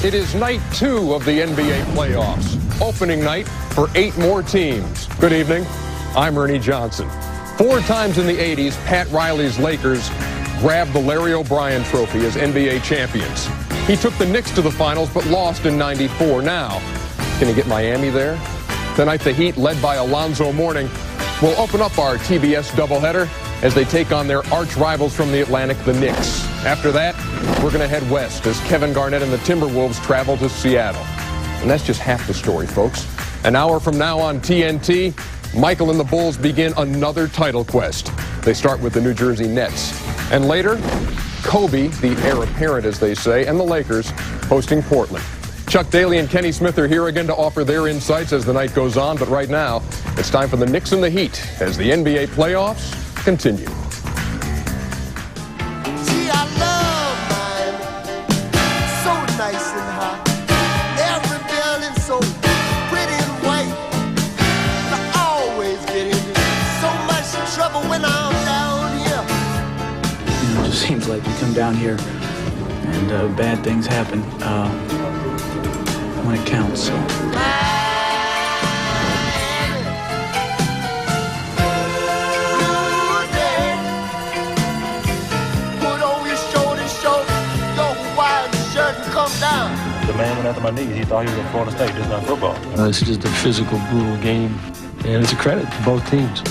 It is night 2 of the NBA playoffs. Opening night for 8 more teams. Good evening. I'm Ernie Johnson. 4 times in the 80s, Pat Riley's Lakers grabbed the Larry O'Brien Trophy as NBA champions. He took the Knicks to the finals but lost in '94. Now, can he get Miami there? Tonight, the Heat, led by Alonzo Mourning, will open up our TBS doubleheader as they take on their arch rivals from the Atlantic, the Knicks. After that, we're going to head west as Kevin Garnett and the Timberwolves travel to Seattle. And that's just half the story, folks. An hour from now on TNT, Michael and the Bulls begin another title quest. They start with the New Jersey Nets. And later, Kobe, the heir apparent, as they say, and the Lakers hosting Portland. Chuck Daly and Kenny Smith are here again to offer their insights as the night goes on. But right now, it's time for the Knicks and the Heat as the NBA playoffs continue. Seems like we come down here and bad things happen when it counts. So. The man went after my knees. He thought he was in Florida State. This is not football. This is just a physical, brutal game, and it's a credit to both teams.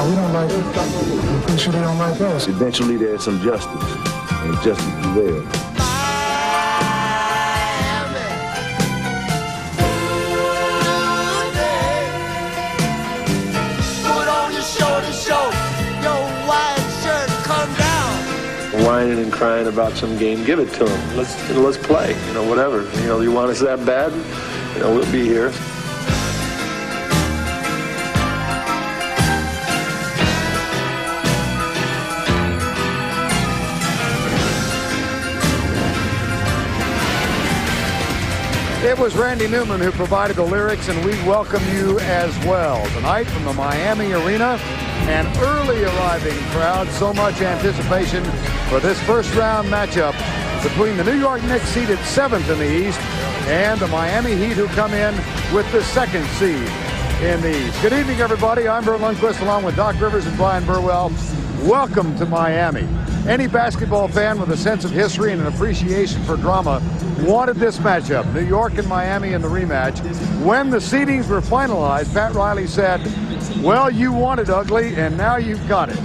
We don't like it. I'm pretty sure they don't like us. Eventually there's some justice, and justice prevails. Whining and crying about some game, give it to them. Let's play, whatever. You want us that bad, we'll be here. It was Randy Newman who provided the lyrics, and we welcome you as well. Tonight from the Miami Arena, an early arriving crowd. So much anticipation for this first round matchup between the New York Knicks, seeded 7th in the East, and the Miami Heat, who come in with the 2nd seed in the East. Good evening, everybody. I'm Bert Lundquist along with Doc Rivers and Brian Burwell. Welcome to Miami. Any basketball fan with a sense of history and an appreciation for drama wanted this matchup, New York and Miami in the rematch. When the seedings were finalized, Pat Riley said, well, you want it ugly, and now you've got it.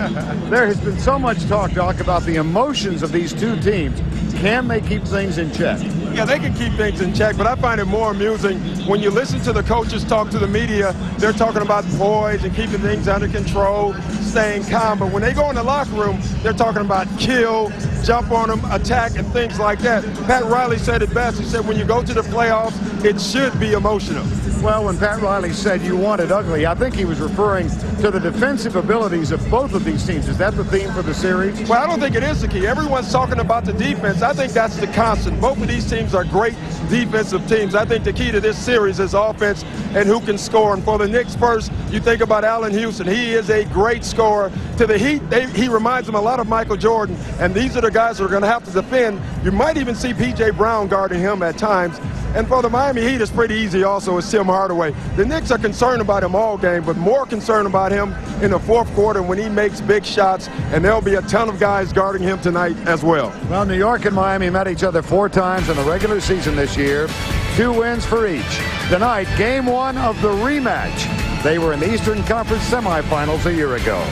There has been so much talk, Doc, about the emotions of these two teams. Can they keep things in check? Yeah, they can keep things in check, but I find it more amusing when you listen to the coaches talk to the media. They're talking about poise and keeping things under control, staying calm. But when they go in the locker room, they're talking about kill, jump on them, attack, and things like that. Pat Riley said it best. He said when you go to the playoffs, it should be emotional. Well, when Pat Riley said you want it ugly, I think he was referring to the defensive abilities of both of these teams. Is that the theme for the series? Well, I don't think it is the key. Everyone's talking about the defense. I think that's the constant. Both of these teams are great defensive teams. I think the key to this series is offense and who can score. And for the Knicks first, you think about Allen Houston. He is a great scorer. To the Heat, he reminds them a lot of Michael Jordan. And these are the guys that are going to have to defend. You might even see P.J. Brown guarding him at times. And for the Miami Heat, it's pretty easy also. It's Tim Hardaway. The Knicks are concerned about him all game, but more concerned about him in the fourth quarter when he makes big shots, and there'll be a ton of guys guarding him tonight as well. Well, New York and Miami met each other 4 times in the regular season this year. 2 wins for each. Tonight, game 1 of the rematch. They were in the Eastern Conference semifinals a year ago.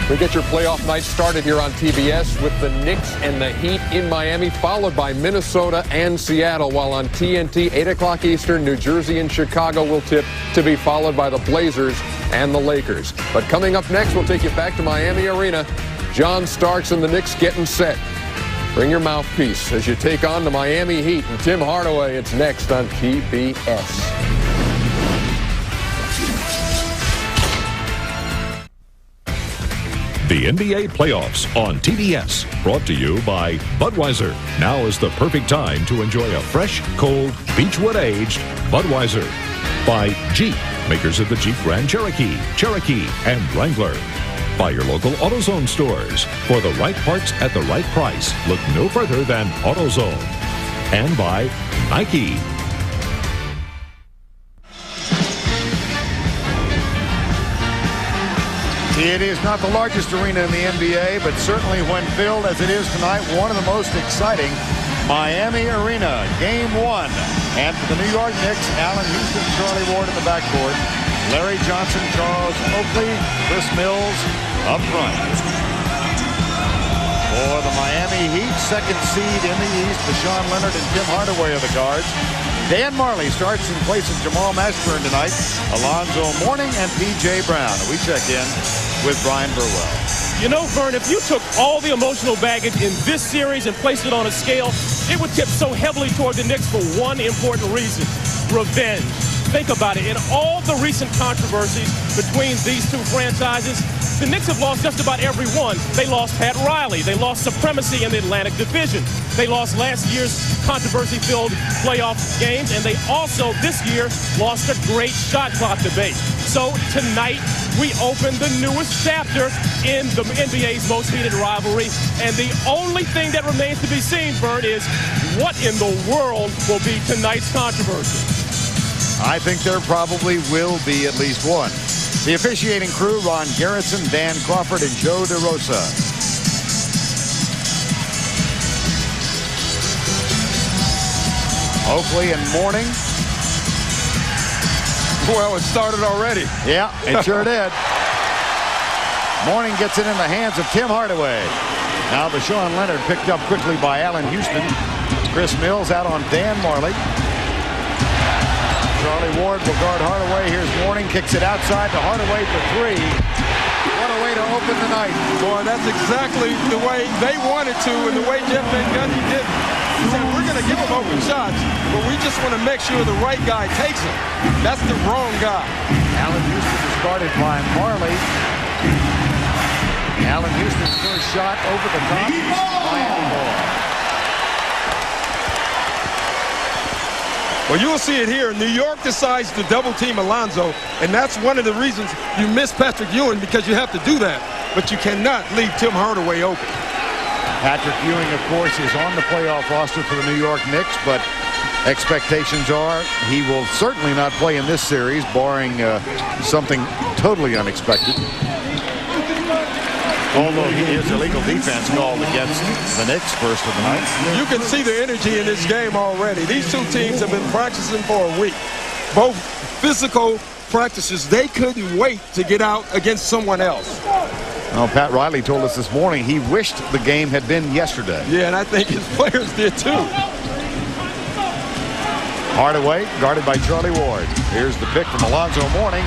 We get your playoff night started here on TBS with the Knicks and the Heat in Miami, followed by Minnesota and Seattle, while on TNT, 8 o'clock Eastern, New Jersey and Chicago will tip, to be followed by the Blazers and the Lakers. But coming up next, we'll take you back to Miami Arena. John Starks and the Knicks getting set. Bring your mouthpiece as you take on the Miami Heat and Tim Hardaway. It's next on TBS. The NBA playoffs on TBS, brought to you by Budweiser. Now is the perfect time to enjoy a fresh, cold, Beechwood-aged Budweiser. By Jeep, makers of the Jeep Grand Cherokee, Cherokee, and Wrangler. By your local AutoZone stores. For the right parts at the right price, look no further than AutoZone. And by Nike. It is not the largest arena in the NBA, but certainly when filled as it is tonight, one of the most exciting. Miami Arena, Game 1. And for the New York Knicks, Allen Houston, Charlie Ward in the backcourt. Larry Johnson, Charles Oakley, Chris Mills up front. For the Miami Heat, second seed in the East, Deshaun Leonard and Tim Hardaway are the guards. Dan Marley starts in place of Jamal Mashburn tonight. Alonzo Mourning and P.J. Brown. We check in with Brian Burwell. You know, Vern, if you took all the emotional baggage in this series and placed it on a scale, it would tip so heavily toward the Knicks for one important reason: revenge. Think about it. In all the recent controversies between these two franchises, the Knicks have lost just about every one. They lost Pat Riley. They lost supremacy in the Atlantic Division. They lost last year's controversy-filled playoff games, and they also, this year, lost a great shot clock debate. So tonight, we open the newest chapter in the NBA's most heated rivalry, and the only thing that remains to be seen, Vern, is what in the world will be tonight's controversy. I think there probably will be at least one. The officiating crew: Ron Garrison, Dan Crawford, and Joe DeRosa. Oakley and Mourning. Well, it started already. Yeah, it sure did. Mourning gets it in the hands of Tim Hardaway. Now Deshaun Leonard picked up quickly by Allen Houston. Chris Mills out on Dan Marley. Charlie Ward will guard Hardaway. Here's Mourning, kicks it outside to Hardaway for three. What a way to open the night. Boy, that's exactly the way they wanted to, and the way Jeff Van Gundy did. He said, we're going to give them open shots, but we just want to make sure the right guy takes them. That's the wrong guy. Allen Houston is guarded by Marley. Allen Houston's first shot over the top. Miami ball. Well, you'll see it here. New York decides to double-team Alonzo, and that's one of the reasons you miss Patrick Ewing, because you have to do that. But you cannot leave Tim Hardaway open. Patrick Ewing, of course, is on the playoff roster for the New York Knicks, but expectations are he will certainly not play in this series, barring something totally unexpected. Although his illegal defense called against the Knicks first of the night. You can see the energy in this game already. These two teams have been practicing for a week. Both physical practices. They couldn't wait to get out against someone else. Well, Pat Riley told us this morning he wished the game had been yesterday. Yeah, and I think his players did too. Hardaway guarded by Charlie Ward. Here's the pick from Alonzo Mourning.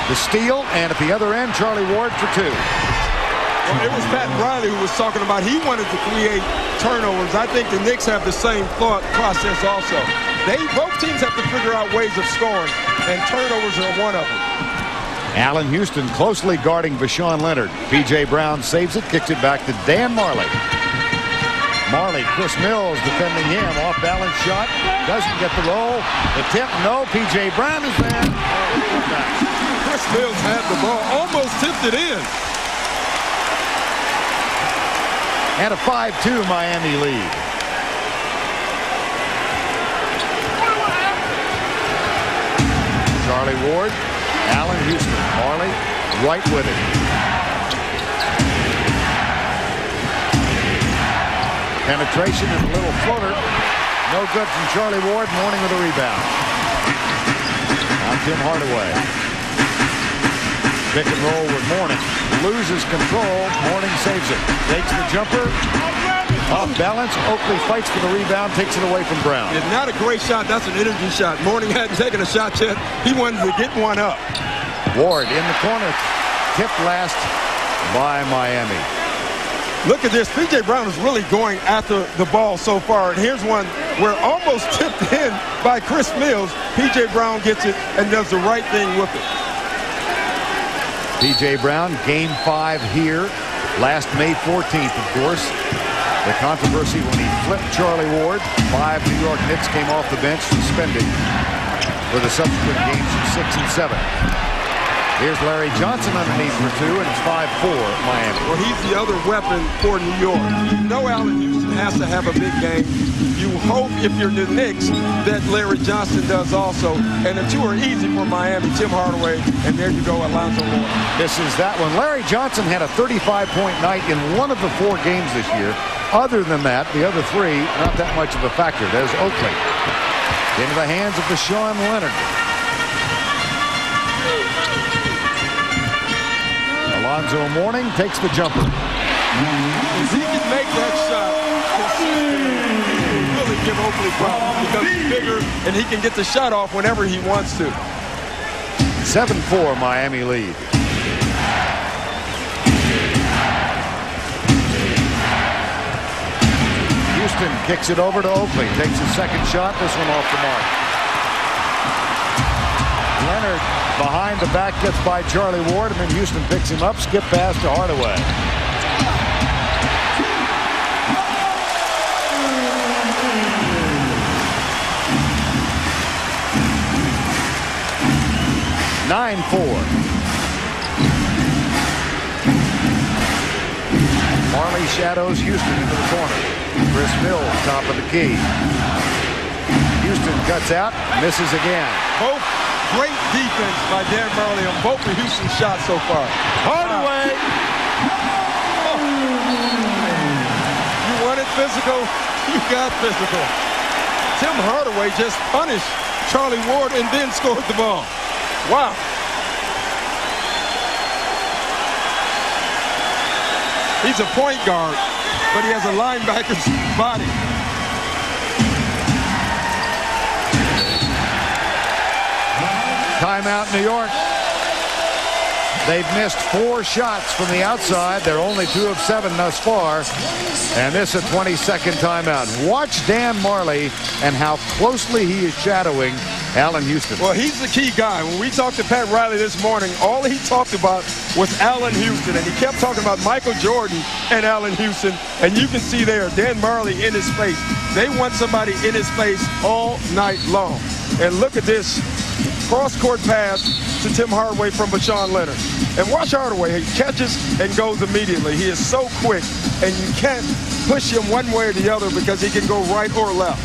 The steal, and at the other end, Charlie Ward for two. Well, it was Pat Riley who was talking about he wanted to create turnovers. I think the Knicks have the same thought process also. Both teams have to figure out ways of scoring, and turnovers are one of them. Allen Houston closely guarding Deshaun Leonard. P.J. Brown saves it, kicks it back to Dan Marley. Marley, Chris Mills defending him. Off balance shot, doesn't get the roll. The tip, no. P.J. Brown is there. Chris Mills had the ball, almost tipped it in. And a 5-2 Miami lead. Charlie Ward, Allen Houston, Marley right with it. Penetration and a little floater. No good from Charlie Ward. Mourning with a rebound. Now Tim Hardaway. Pick and roll with Mourning. Loses control. Mourning saves it. Takes the jumper. Off balance. Oakley fights for the rebound. Takes it away from Brown. It's not a great shot. That's an energy shot. Mourning hadn't taken a shot yet. He wanted to get one up. Ward in the corner. Tipped last by Miami. Look at this. P.J. Brown is really going after the ball so far. And here's one where almost tipped in by Chris Mills. P.J. Brown gets it and does the right thing with it. P.J. Brown, game 5 here last May 14th, of course. The controversy when he flipped Charlie Ward. 5 New York Knicks came off the bench suspended for the subsequent games of 6 and 7. Here's Larry Johnson underneath for 2, and it's 5-4 Miami. Well, he's the other weapon for New York. You know Allen Houston has to have a big game. You hope, if you're the Knicks, that Larry Johnson does also. And the two are easy for Miami. Tim Hardaway, and there you go, Alonzo Moore. This is that one. Larry Johnson had a 35-point night in one of the 4 games this year. Other than that, the other 3, not that much of a factor. There's Oakley. Into the hands of Deshaun Leonard. Alonzo Mourning takes the jumper. If he can make that shot, really give Oakley problems because he's bigger and he can get the shot off whenever he wants to. 7-4 Miami lead. Houston kicks it over to Oakley. Takes his second shot. This one off the mark. Leonard behind the back gets by Charlie Ward, and then Houston picks him up. Skip pass to Hardaway. Marley shadows Houston into the corner. Chris Mills, top of the key. Houston cuts out, misses again. Both great defense by Dan Marley on both of Houston's shots so far. Hardaway. Oh. You wanted physical, you got physical. Tim Hardaway just punished Charlie Ward and then scored the ball. Wow. He's a point guard, but he has a linebacker's body. Timeout, New York. They've missed 4 shots from the outside. They're only 2 of 7 thus far. And this is a 20-second timeout. Watch Dan Marley and how closely he is shadowing Allen Houston. Well, he's the key guy. When we talked to Pat Riley this morning, all he talked about was Allen Houston. And he kept talking about Michael Jordan and Allen Houston. And you can see there, Dan Marley in his face. They want somebody in his face all night long. And look at this cross-court pass to Tim Hardaway from Deshaun Leonard. And watch Hardaway. He catches and goes immediately. He is so quick, and you can't push him one way or the other because he can go right or left.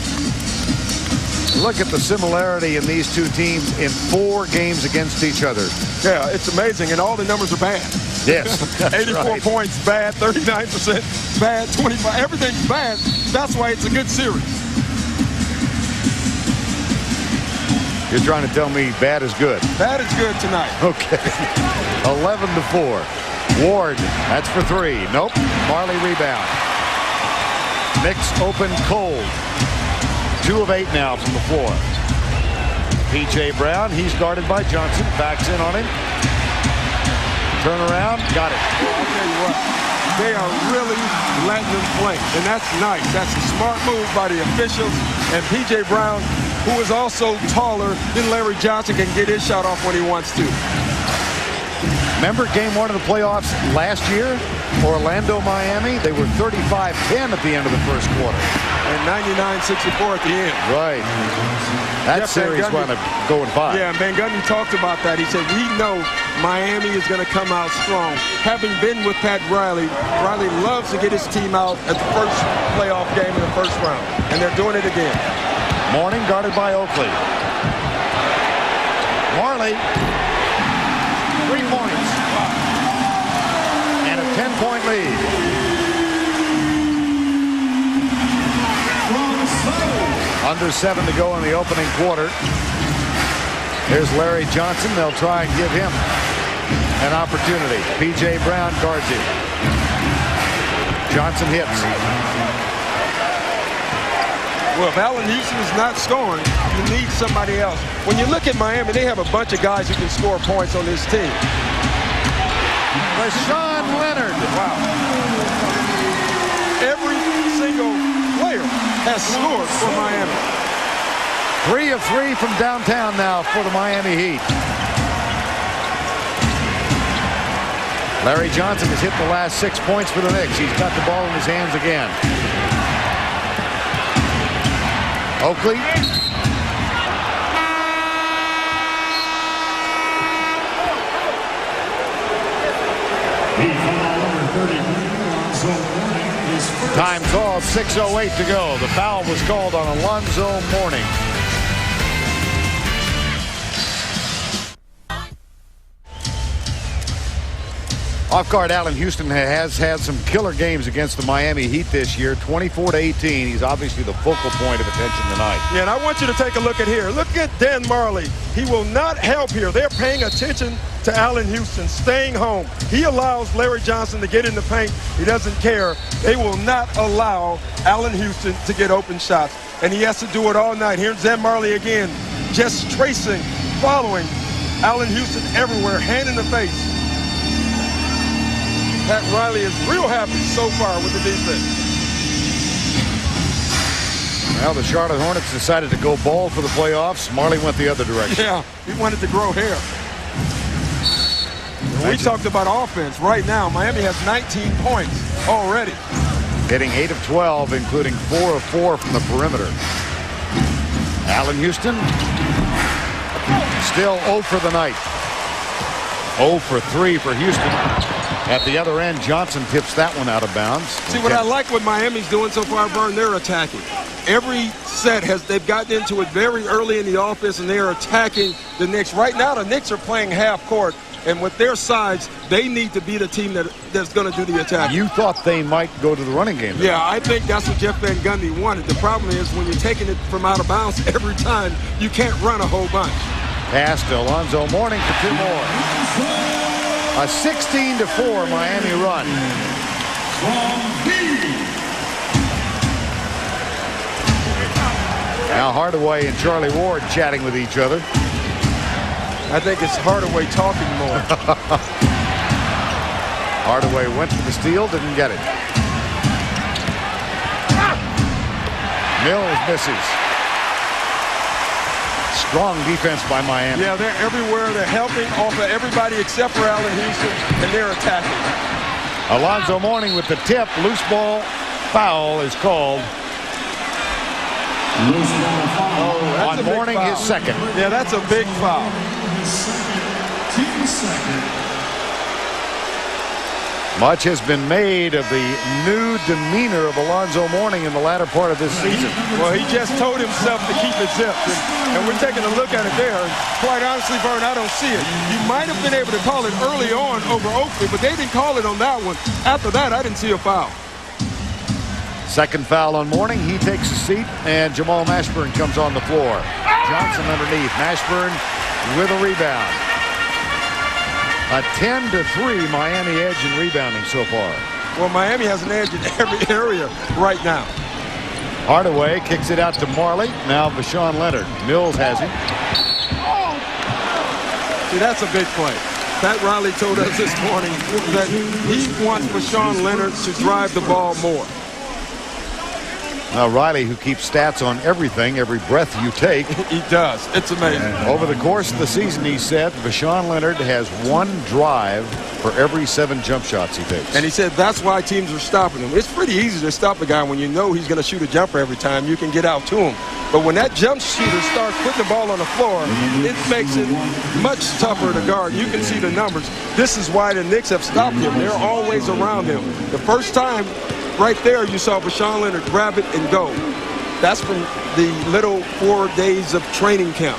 Look at the similarity in these two teams in 4 games against each other. Yeah, it's amazing, and all the numbers are bad. Yes, 84 right. points, bad. 39%, bad. 25, everything's bad. That's why it's a good series. You're trying to tell me bad is good. Bad is good tonight. Okay. 11-4. Ward, that's for 3. Nope. Marley rebound. Knicks open cold. 2 of 8 now from the floor. P.J. Brown, he's guarded by Johnson. Backs in on him. Turn around, got it. Well, I'll tell you what, they are really letting them play, and that's nice. That's a smart move by the officials, and P.J. Brown, who is also taller than Larry Johnson, can get his shot off when he wants to. Remember game 1 of the playoffs last year? Orlando, Miami, they were 35-10 at the end of the first quarter. And 99-64 at the end. Right. That series wound up going 5. Yeah, Van Gundy talked about that. He said, we know Miami is going to come out strong. Having been with Pat Riley, Riley loves to get his team out at the first playoff game in the first round. And they're doing it again. Mourning guarded by Oakley. Marley. 3 points. And a 10-point lead. Under 7 to go in the opening quarter. Here's Larry Johnson. They'll try and give him an opportunity. P.J. Brown guards him. Johnson hits. Well, if Allen Houston is not scoring, you need somebody else. When you look at Miami, they have a bunch of guys who can score points on this team. Deshaun Leonard. Wow. Every single player has scored for Miami. 3 of 3 from downtown now for the Miami Heat. Larry Johnson has hit the last 6 points for the Knicks. He's got the ball in his hands again. Oakley. Time called, 6:08 to go. The foul was called on Alonzo Mourning. Off guard, Allen Houston has had some killer games against the Miami Heat this year, 24-18. He's obviously the focal point of attention tonight. Yeah, and I want you to take a look at here. Look at Dan Marley. He will not help here. They're paying attention to Allen Houston, staying home. He allows Larry Johnson to get in the paint. He doesn't care. They will not allow Allen Houston to get open shots. And he has to do it all night. Here's Dan Marley again, just tracing, following Allen Houston everywhere, hand in the face. Pat Riley is real happy so far with the defense. Well, the Charlotte Hornets decided to go ball for the playoffs. Marley went the other direction. Yeah, he wanted to grow hair. We talked about offense. Right now, Miami has 19 points already. Hitting 8 of 12, including 4 of 4 from the perimeter. Allen Houston still 0 for the night. 0 for 3 for Houston. At the other end, Johnson tips that one out of bounds. See, what I like what Miami's doing so far, Vern, they're attacking. Every set they've gotten into it very early in the offense, and they're attacking the Knicks. Right now, the Knicks are playing half court, and with their sides, they need to be the team that's going to do the attack. You thought they might go to the running game, though. Yeah, I think that's what Jeff Van Gundy wanted. The problem is when you're taking it from out of bounds every time, you can't run a whole bunch. Pass to Alonzo Mourning for 2 more. A 16-4 Miami run. Now Hardaway and Charlie Ward chatting with each other. I think it's Hardaway talking more. Hardaway went for the steal, didn't get it. Mills misses. Strong defense by Miami. Yeah, they're everywhere. They're helping off of everybody except for Allen Houston, and they're attacking. Alonzo Mourning with the tip. Loose ball foul is called. Loose ball foul. On Mourning, his second. Yeah, that's a big foul. Team second. Much has been made of the new demeanor of Alonzo Mourning in the latter part of this season. Well, he just told himself to keep it zipped, and we're taking a look at it there. Quite honestly, Vern, I don't see it. You might have been able to call it early on over Oakley, but they didn't call it on that one. After that, I didn't see a foul. Second foul on Mourning. He takes a seat, and Jamal Mashburn comes on the floor. Johnson underneath. Mashburn with a rebound. A 10-3 Miami edge in rebounding so far. Well, Miami has an edge in every area right now. Hardaway kicks it out to Marley. Now Vashawn Leonard. Mills has him. See, that's a big play. Pat Riley told us this morning that he wants Vashawn Leonard to drive the ball more. Now Riley, who keeps stats on everything, every breath you take. He does. It's amazing. Over the course of the season, he said, Vashawn Leonard has 1 drive for every 7 jump shots he takes. And he said that's why teams are stopping him. It's pretty easy to stop a guy when you know he's going to shoot a jumper every time. You can get out to him. But when that jump shooter starts putting the ball on the floor, it makes it much tougher to guard. You can see the numbers. This is why the Knicks have stopped him. They're always around him. The first time, right there, you saw Vashawn Leonard grab it and go. That's from the little 4 days of training camp.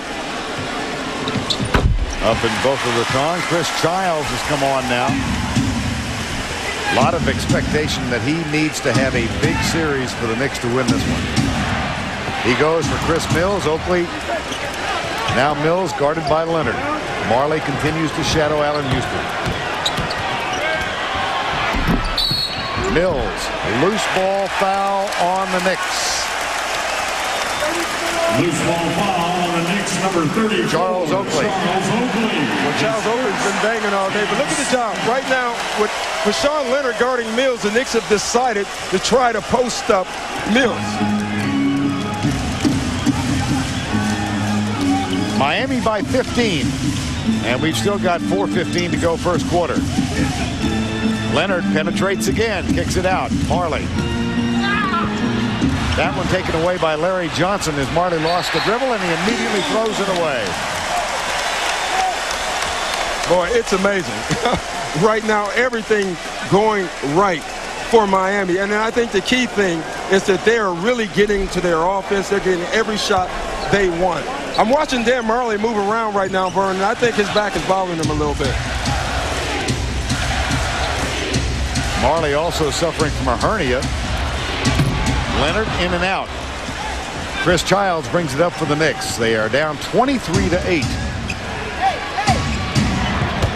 Up in Boca Raton, Chris Childs has come on now. A lot of expectation that he needs to have a big series for the Knicks to win this one. He goes for Chris Mills. Oakley. Now Mills guarded by Leonard. Marley continues to shadow Allen Houston. Mills, loose ball foul on the Knicks. Loose ball foul on the Knicks, number 30. Charles Oakley. Well, Charles Oakley's been banging all day, but look at the job. Right now, with Vashawn Leonard guarding Mills, the Knicks have decided to try to post up Mills. Miami by 15. And we've still got 4:15 to go first quarter. Leonard penetrates again, kicks it out. Marley. That one taken away by Larry Johnson as Marley lost the dribble, and he immediately throws it away. Boy, it's amazing. Right now, everything going right for Miami. And I think the key thing is that they are really getting to their offense. They're getting every shot they want. I'm watching Dan Marley move around right now, Vern, and I think his back is bothering him a little bit. Marley also suffering from a hernia. Leonard in and out. Chris Childs brings it up for the Knicks. They are down 23-8.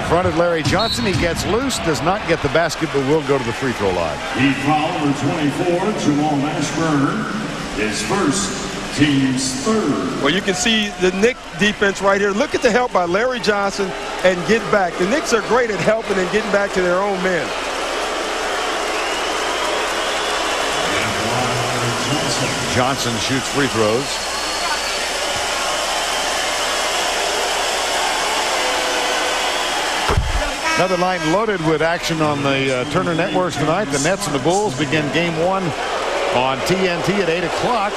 Fronted Larry Johnson. He gets loose, does not get the basket, but will go to the free throw line. He fouled number 24, Jamal Mashburn, his first, team's third. Well, you can see the Knicks defense right here. Look at the help by Larry Johnson and get back. The Knicks are great at helping and getting back to their own men. Johnson shoots free throws. Another night loaded with action on the Turner Networks tonight. The Nets and the Bulls begin game one on TNT at 8 o'clock.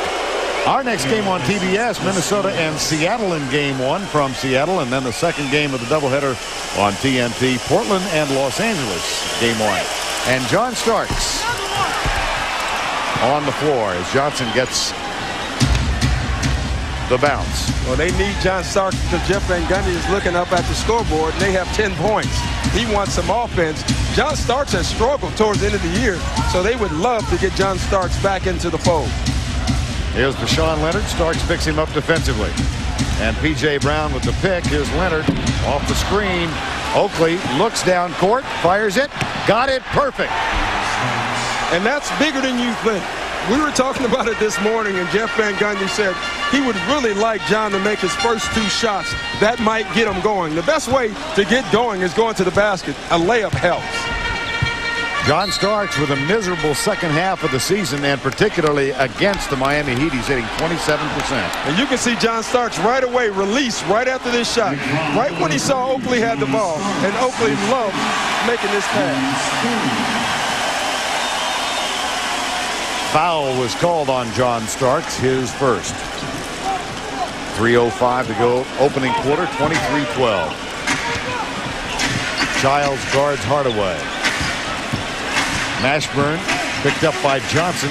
Our next game on TBS, Minnesota and Seattle in game one from Seattle. And then the second game of the doubleheader on TNT, Portland and Los Angeles, game one. And John Starks on the floor as Johnson gets the bounce. Well, they need John Starks because Jeff Van Gundy is looking up at the scoreboard, and they have 10 points. He wants some offense. John Starks has struggled towards the end of the year, so they would love to get John Starks back into the fold. Here's Deshaun Leonard. Starks picks him up defensively. And P.J. Brown with the pick. Here's Leonard off the screen. Oakley looks down court, fires it, got it, perfect. And that's bigger than you think. We were talking about it this morning, and Jeff Van Gundy said he would really like John to make his first two shots. That might get him going. The best way to get going is going to the basket. A layup helps. John Starks with a miserable second half of the season, and particularly against the Miami Heat. He's hitting 27%. And you can see John Starks right away release right after this shot. Right when he saw Oakley had the ball, and Oakley loved making this pass. Foul was called on John Starks, his first. 3:05 to go, opening quarter, 23-12. Childs guards Hardaway. Mashburn picked up by Johnson.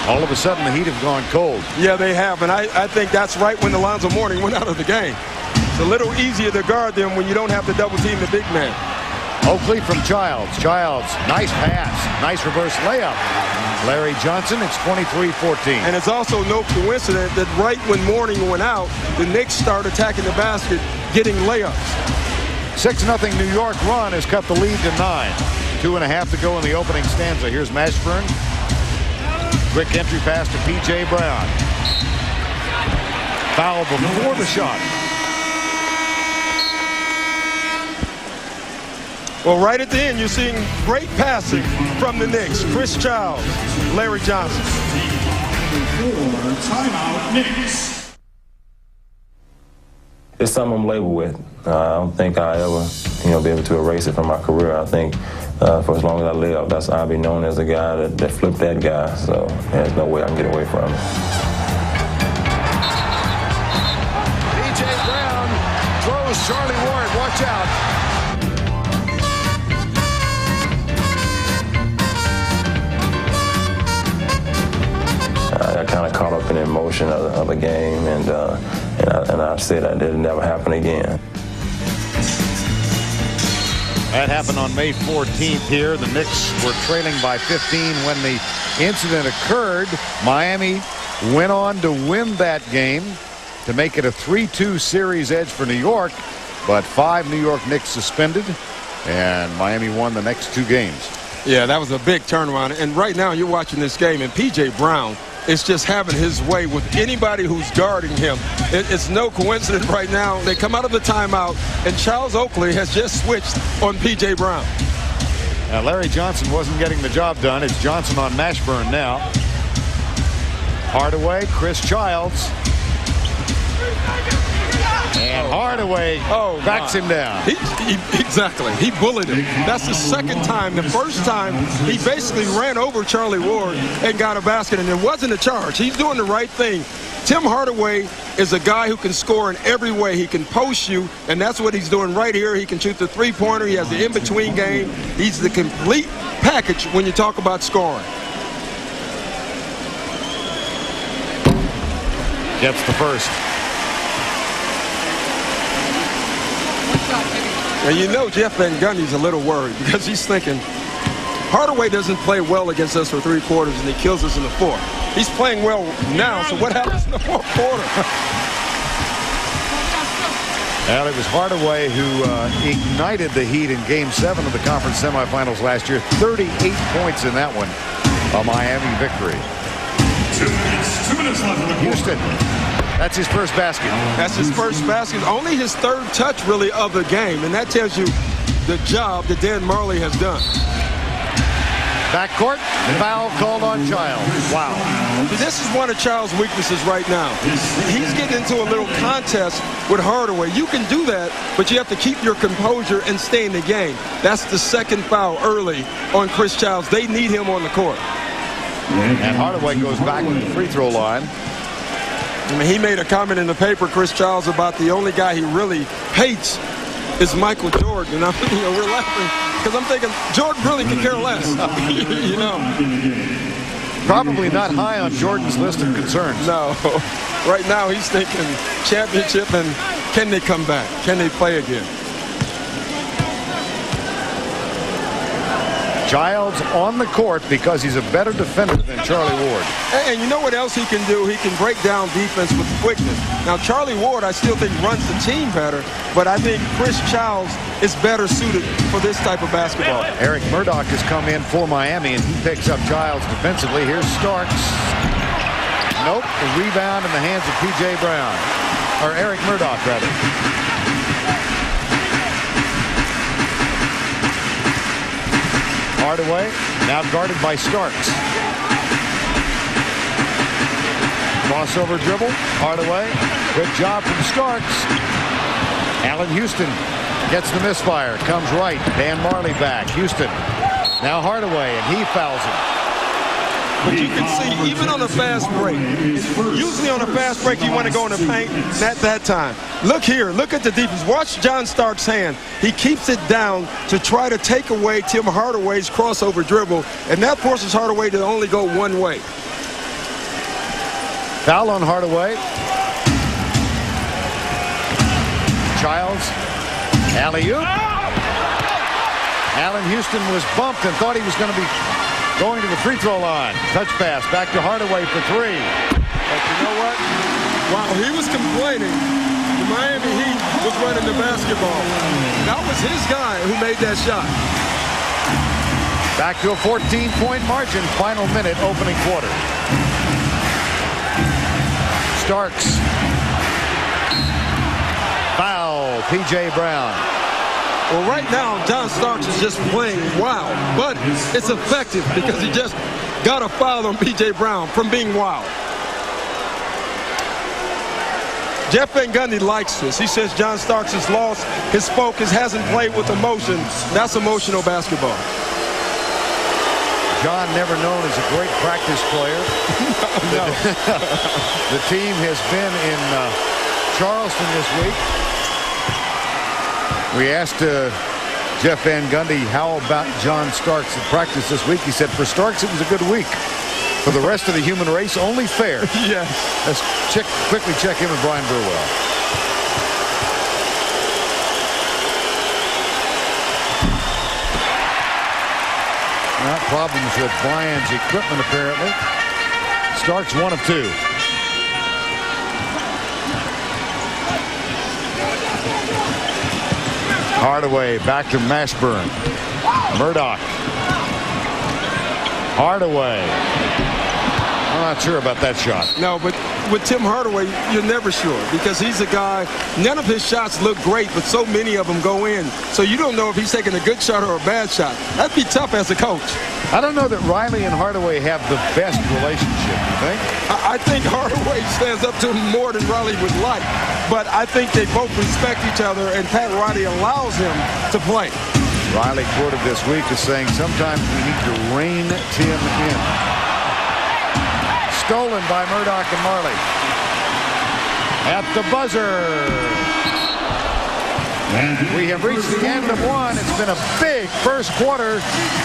All of a sudden, the Heat have gone cold. Yeah, they have, and I think that's right when Alonzo Mourning went out of the game. It's a little easier to guard them when you don't have to double team the big man. Oakley from Childs. Childs, nice pass. Nice reverse layup. Larry Johnson, it's 23-14. And it's also no coincidence that right when Mourning went out, the Knicks start attacking the basket, getting layups. 6-0 New York run has cut the lead to 9. 2.5 to go in the opening stanza. Here's Mashburn. Quick entry pass to P.J. Brown. Foul before the shot. Well, right at the end, you're seeing great passing from the Knicks. Chris Childs, Larry Johnson. Timeout, Knicks. It's something I'm labeled with. I don't think I'll ever, be able to erase it from my career. I think for as long as I live, I'll be known as a guy that flipped that guy. So there's no way I can get away from it. P.J. Brown throws Charlie Ward. Watch out. I kind of caught up in the emotion of the game, and I said that it'll never happen again. That happened on May 14th here. The Knicks were trailing by 15 when the incident occurred. Miami went on to win that game to make it a 3-2 series edge for New York, but 5 New York Knicks suspended, and Miami won the next 2 games. Yeah, that was a big turnaround. And right now you're watching this game, and P.J. Brown is just having his way with anybody who's guarding him. It's no coincidence right now. They come out of the timeout, and Charles Oakley has just switched on P.J. Brown. Now, Larry Johnson wasn't getting the job done. It's Johnson on Mashburn now. Hardaway, Chris Childs. And Hardaway backs him down. Exactly. He bullied him. That's the second time. The first time, he basically ran over Charlie Ward and got a basket, and it wasn't a charge. He's doing the right thing. Tim Hardaway is a guy who can score in every way. He can post you, and that's what he's doing right here. He can shoot the three-pointer. He has the in-between game. He's the complete package when you talk about scoring. Gets the first. And you know Jeff Van Gundy's a little worried because he's thinking, Hardaway doesn't play well against us for three quarters, and he kills us in the fourth. He's playing well now, so what happens in the fourth quarter? Well, it was Hardaway who ignited the Heat in Game 7 of the conference semifinals last year. 38 points in that one. A Miami victory. 2 minutes left in the Houston. That's his first basket. That's his first basket. Only his third touch, really, of the game. And that tells you the job that Dan Marley has done. Backcourt, foul called on Childs. Wow. This is one of Childs' weaknesses right now. He's getting into a little contest with Hardaway. You can do that, but you have to keep your composure and stay in the game. That's the second foul early on Chris Childs. They need him on the court. And Hardaway goes back to the free throw line. I mean, he made a comment in the paper, Chris Childs, about the only guy he really hates is Michael Jordan. And we're laughing because I'm thinking Jordan really could care less. Probably not high on Jordan's list of concerns. No. Right now he's thinking championship and can they come back? Can they play again? Childs on the court because he's a better defender than Charlie Ward. And you know what else he can do? He can break down defense with quickness. Now, Charlie Ward, I still think, runs the team better, but I think Chris Childs is better suited for this type of basketball. Eric Murdoch has come in for Miami, and he picks up Childs defensively. Here's Starks. Nope, the rebound in the hands of P.J. Brown. Or Eric Murdoch, rather. Hardaway, now guarded by Starks. Crossover dribble, Hardaway. Good job from Starks. Allen Houston gets the misfire, comes right. Dan Marley back. Houston, now Hardaway, and he fouls him. But you can see, even on a fast break, usually on a fast break, you want to go in the paint. Not that time. Look here. Look at the defense. Watch John Starks' hand. He keeps it down to try to take away Tim Hardaway's crossover dribble, and that forces Hardaway to only go one way. Foul on Hardaway. Childs. Alley-oop. Allen Houston was bumped and thought he was going to be going to the free throw line. Touch pass back to Hardaway for three. But you know what? While he was complaining, the Miami Heat was running the basketball. That was his guy who made that shot. Back to a 14-point margin. Final minute, opening quarter. Starks. Foul, P.J. Brown. Well, right now, John Starks is just playing wild, but it's effective because he just got a foul on P.J. Brown from being wild. Jeff Van Gundy likes this. He says John Starks has lost his focus, hasn't played with emotion. That's emotional basketball. John, never known as a great practice player. No. The team has been in Charleston this week. We asked Jeff Van Gundy how about John Starks at practice this week. He said for Starks it was a good week. For the rest of the human race, only fair. Yes. Let's quickly check in with Brian Burwell. Not problems with Brian's equipment, apparently. Starks 1 of 2. Hardaway back to Mashburn. Murdoch. Hardaway. I'm not sure about that shot. No, but with Tim Hardaway, you're never sure because he's a guy, none of his shots look great, but so many of them go in. So you don't know if he's taking a good shot or a bad shot. That'd be tough as a coach. I don't know that Riley and Hardaway have the best relationship. championship, you think? I think Hardaway stands up to him more than Riley would like. But I think they both respect each other, and Pat Riley allows him to play. Riley quoted this week as saying, sometimes we need to rein Tim in. Stolen by Murdoch and Marley. At the buzzer. We have reached the end of one. It's been a big first quarter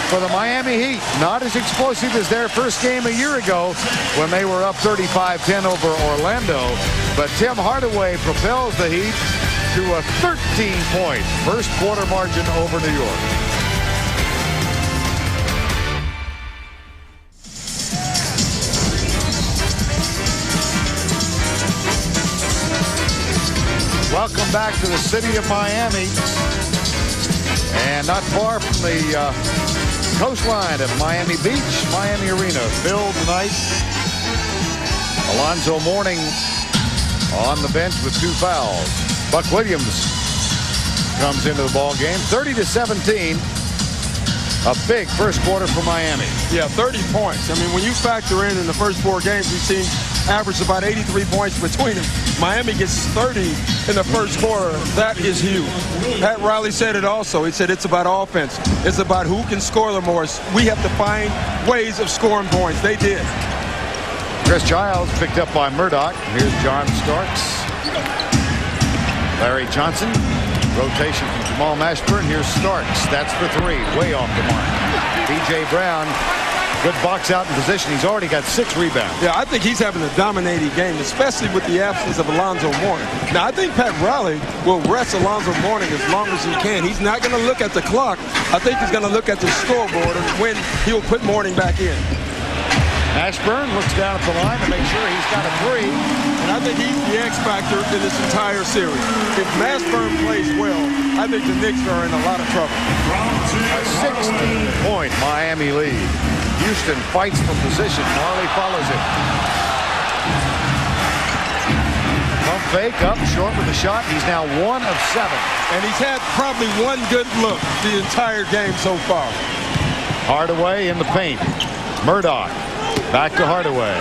for the Miami Heat. Not as explosive as their first game a year ago when they were up 35-10 over Orlando. But Tim Hardaway propels the Heat to a 13-point first quarter margin over New York. Welcome back to the city of Miami, and not far from the coastline of Miami Beach, Miami Arena filled tonight. Alonzo Mourning on the bench with 2 fouls. Buck Williams comes into the ball game. 30-17. A big first quarter for Miami. Yeah, 30 points. I mean, when you factor in the first 4 games, we've seen average about 83 points between them. Miami gets 30 in the first quarter. That is huge. Pat Riley said it also. He said it's about offense. It's about who can score the most. We have to find ways of scoring points. They did. Chris Childs picked up by Murdoch. Here's John Starks. Larry Johnson. Rotation from Jamal Mashburn. Here's Starks. That's for 3. Way off the mark. B.J. Brown. Good box out in position. He's already got 6 rebounds. Yeah, I think he's having a dominating game, especially with the absence of Alonzo Mourning. Now, I think Pat Riley will rest Alonzo Mourning as long as he can. He's not going to look at the clock. I think he's going to look at the scoreboard and when he'll put Mourning back in. Ashburn looks down at the line to make sure he's got a 3. And I think he's the X factor in this entire series. If Mashburn plays well, I think the Knicks are in a lot of trouble. A 16-point Miami lead. Houston fights for position. Marley follows it. Pump fake up short with the shot. He's now 1 of 7. And he's had probably 1 good look the entire game so far. Hardaway in the paint. Murdoch back to Hardaway.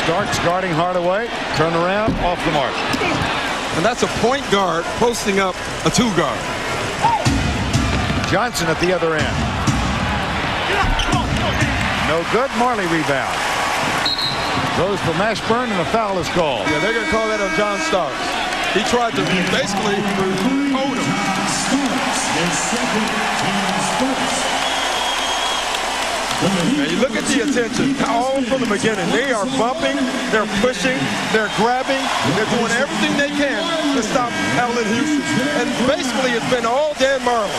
Starks guarding Hardaway. Turn around, off the mark. And that's a point guard posting up a 2 guard. Johnson at the other end. No good. Marley rebound. Goes for Mashburn and a foul is called. Yeah, they're going to call that on John Starks. He tried to basically hold him. Now you look at the attention all from the beginning. They are bumping, they're pushing, they're grabbing, they're doing everything they can to stop Allen Houston. And basically it's been all Dan Marley.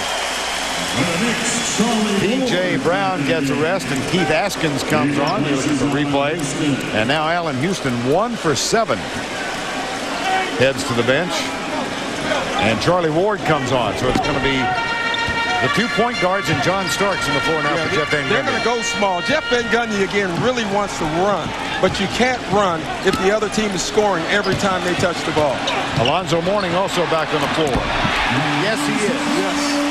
B.J. Brown gets a rest and Keith Askins comes on. You look at the replay. And now Allen Houston 1 for 7. Heads to the bench. And Charlie Ward comes on. So it's going to be the 2-point guards and John Starks in the floor now for Jeff Van Gundy. They're going to go small. Jeff Van Gundy again really wants to run. But you can't run if the other team is scoring every time they touch the ball. Alonzo Mourning also back on the floor. Yes, he is. Yes.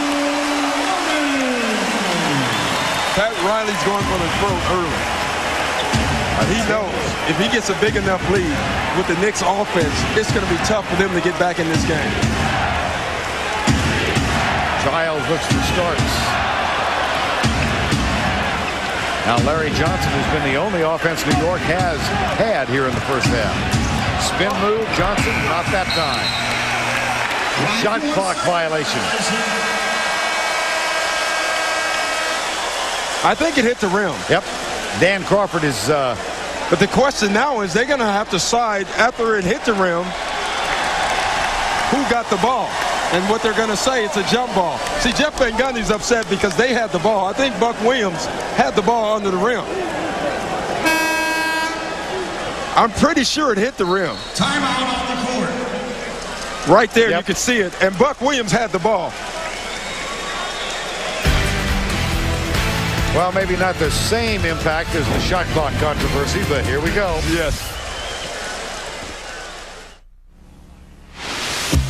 Pat Riley's going for the throat early. He knows if he gets a big enough lead with the Knicks offense, it's going to be tough for them to get back in this game. Giles looks for Starks. Now Larry Johnson has been the only offense New York has had here in the first half. Spin move, Johnson, not that time. Shot clock violation. I think it hit the rim. Yep. Dan Crawford is... But the question now is they're going to have to decide after it hit the rim who got the ball. And what they're going to say, it's a jump ball. See, Jeff Van Gundy's upset because they had the ball. I think Buck Williams had the ball under the rim. I'm pretty sure it hit the rim. Timeout on the court. Right there, you could see it. And Buck Williams had the ball. Well, maybe not the same impact as the shot clock controversy, but here we go. Yes.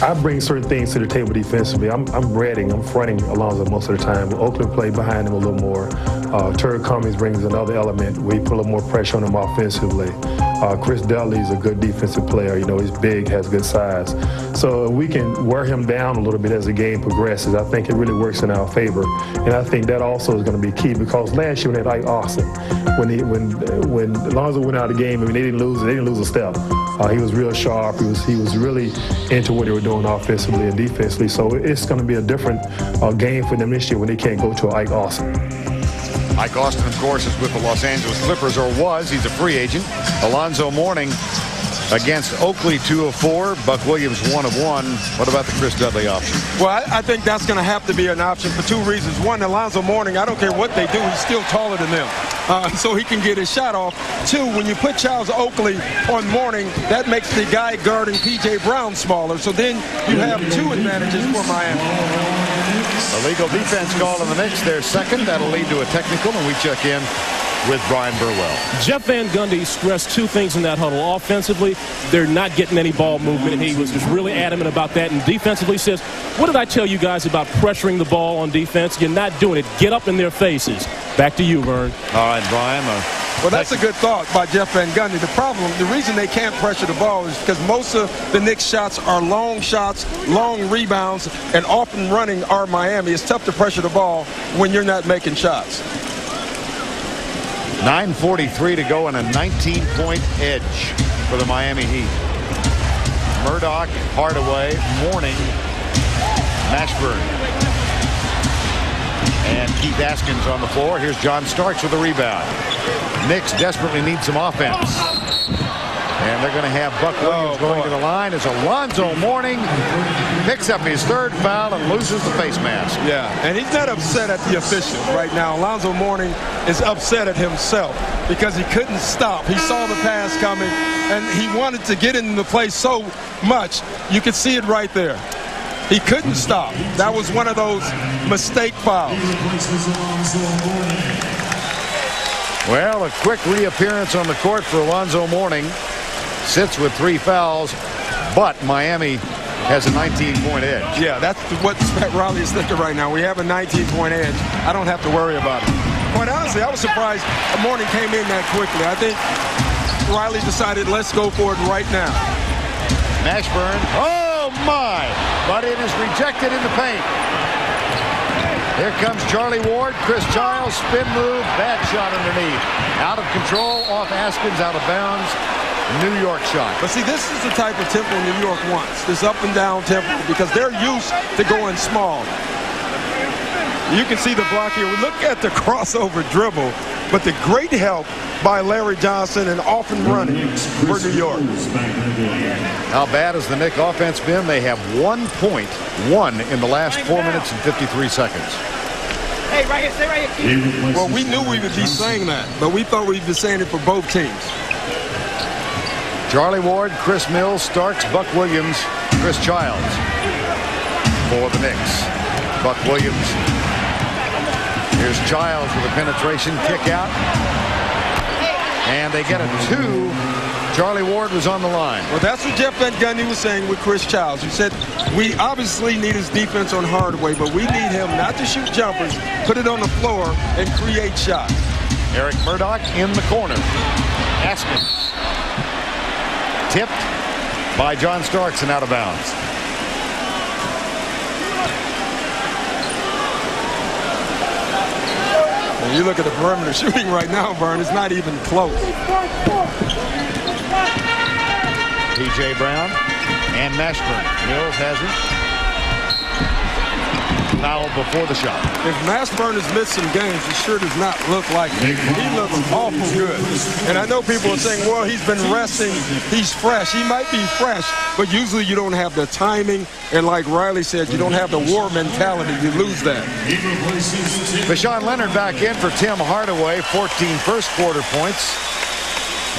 I bring certain things to the table defensively. I'm reading, I'm fronting Alonzo most of the time. Oakland play behind him a little more. Terry Cummings brings another element where he put a little more pressure on him offensively. Chris Dudley is a good defensive player. You know, he's big, has good size. So we can wear him down a little bit as the game progresses. I think it really works in our favor. And I think that also is going to be key because last year when they like Austin, when Alonzo went out of the game, I mean, they didn't lose a step. He was real sharp. He was really into what they were doing offensively and defensively. So it's going to be a different game for them this year when they can't go to Ike Austin. Ike Austin, of course, is with the Los Angeles Clippers, or was. He's a free agent. Alonzo Mourning against Oakley, 2 of 4. Buck Williams, 1 of 1. What about the Chris Dudley option? Well, I think that's going to have to be an option for 2 reasons. One, Alonzo Mourning, I don't care what they do, he's still taller than them. So he can get his shot off. 2, when you put Charles Oakley on Mourning, that makes the guy guarding P.J. Brown smaller. So then you have 2 advantages for Miami. Illegal defense call in the Knicks. Their second. That'll lead to a technical, and we check in with Brian Burwell. Jeff Van Gundy stressed 2 things in that huddle. Offensively, they're not getting any ball movement, and he was just really adamant about that. And defensively says, what did I tell you guys about pressuring the ball on defense? You're not doing it. Get up in their faces. Back to you, Vern. All right, Brian. Well, that's a good thought by Jeff Van Gundy. The reason they can't pressure the ball is because most of the Knicks shots are long shots, long rebounds, and often running are Miami. It's tough to pressure the ball when you're not making shots. 9:43 to go and a 19-point edge for the Miami Heat. Murdoch, Hardaway, Mourning, Mashburn, and Keith Askins on the floor. Here's John Starks with a rebound. Knicks desperately need some offense. And they're going to have Buck Williams going to the line as Alonzo Mourning picks up his 3rd foul and loses the face mask. Yeah, and he's not upset at the official right now. Alonzo Mourning is upset at himself because he couldn't stop. He saw the pass coming, and he wanted to get into the play so much. You could see it right there. He couldn't stop. That was one of those mistake fouls. Well, a quick reappearance on the court for Alonzo Mourning. Sits with 3 fouls, but Miami has a 19-point edge. Yeah, that's what Pat Riley is thinking right now. We have a 19-point edge. I don't have to worry about it. Quite honestly, I was surprised Mourning came in that quickly. I think Riley decided, let's go for it right now. Mashburn. Oh, my! But it is rejected in the paint. Here comes Charlie Ward. Chris Childs, spin move, bad shot underneath. Out of control, off Askins, out of bounds. New York shot. But see, this is the type of tempo New York wants, this up and down tempo, because they're used to going small. You can see the block here. We look at the crossover dribble, but the great help by Larry Johnson and often running for New York. How bad has the Knicks offense been? They have 1.1 in the last 4 minutes and 53 seconds. Hey, right here, stay right here. Well, we knew we would be saying that, but we thought we'd be saying it for both teams. Charlie Ward, Chris Mills, Starks, Buck Williams, Chris Childs for the Knicks. Buck Williams. Here's Childs with a penetration kick out. And they get a 2. Charlie Ward was on the line. Well, that's what Jeff Van Gundy was saying with Chris Childs. He said, we obviously need his defense on Hardaway, but we need him not to shoot jumpers, put it on the floor, and create shots. Eric Murdoch in the corner. Askins. Tipped by John Starks and out of bounds. When you look at the perimeter shooting right now, Vern, it's not even close. P.J. Brown and Mashburn. Mills has it. Foul before the shot. If Mashburn has missed some games, it sure does not look like it. He looks awful good. And I know people are saying, well, he's been resting. He's fresh. He might be fresh, but usually you don't have the timing. And like Riley said, you don't have the war mentality. You lose that. Bashawn Leonard back in for Tim Hardaway. 14 first quarter points.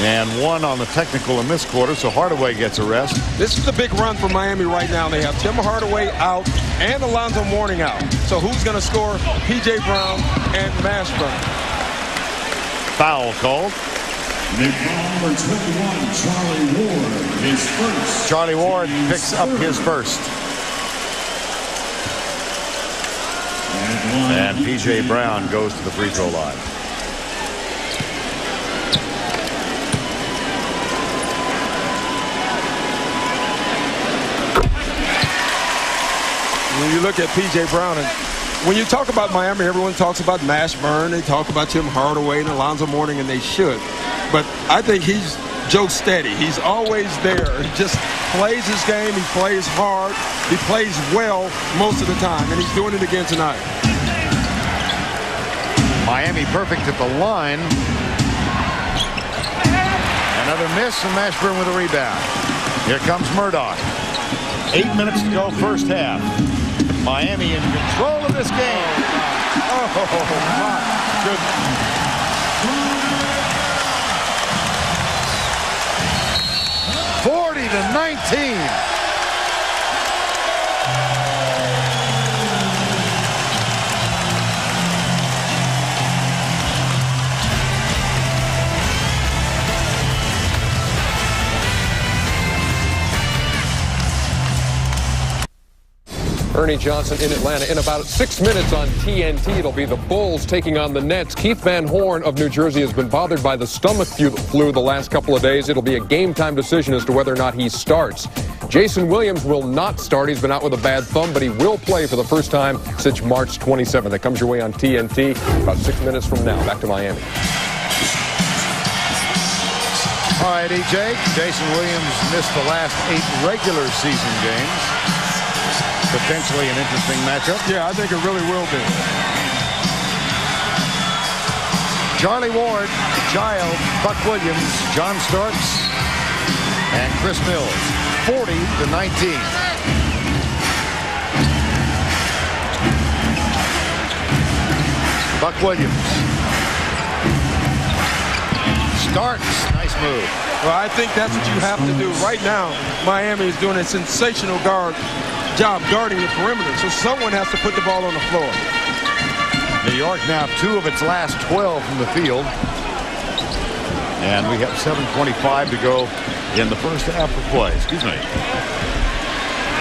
And 1 on the technical in this quarter, so Hardaway gets a rest. This is the big run for Miami right now. They have Tim Hardaway out and Alonzo Mourning out. So who's going to score? P.J. Brown and Mashburn. Foul called. Number 21, Charlie Ward, his first. Charlie Ward picks up his first. And P.J. Brown goes to the free throw line. When you look at P.J. Brown, and when you talk about Miami, everyone talks about Mashburn. They talk about Tim Hardaway and Alonzo Mourning, and they should. But I think he's Joe Steady. He's always there. He just plays his game. He plays hard. He plays well most of the time, and he's doing it again tonight. Miami perfect at the line. Another miss, and Mashburn with a rebound. Here comes Murdoch. 8 minutes to go, first half. Miami in control of this game. Oh, my goodness. (40-19). Ernie Johnson in Atlanta. In about 6 minutes on TNT, it'll be the Bulls taking on the Nets. Keith Van Horn of New Jersey has been bothered by the stomach flu the last couple of days. It'll be a game-time decision as to whether or not he starts. Jason Williams will not start. He's been out with a bad thumb, but he will play for the first time since March 27th. That comes your way on TNT about 6 minutes from now. Back to Miami. All right, EJ. Jason Williams missed the last 8 regular season games. Potentially an interesting matchup. Yeah, I think it really will be. Charlie Ward, Child, Buck Williams, John Starks, and Chris Mills. 40-19. Buck Williams. Starks, nice move. Well, I think that's what you have to do. Right now, Miami is doing a sensational job guarding the perimeter, so someone has to put the ball on the floor. New York now 2 of its last 12 from the field. And we have 7:25 to go in the first half of play. Excuse me.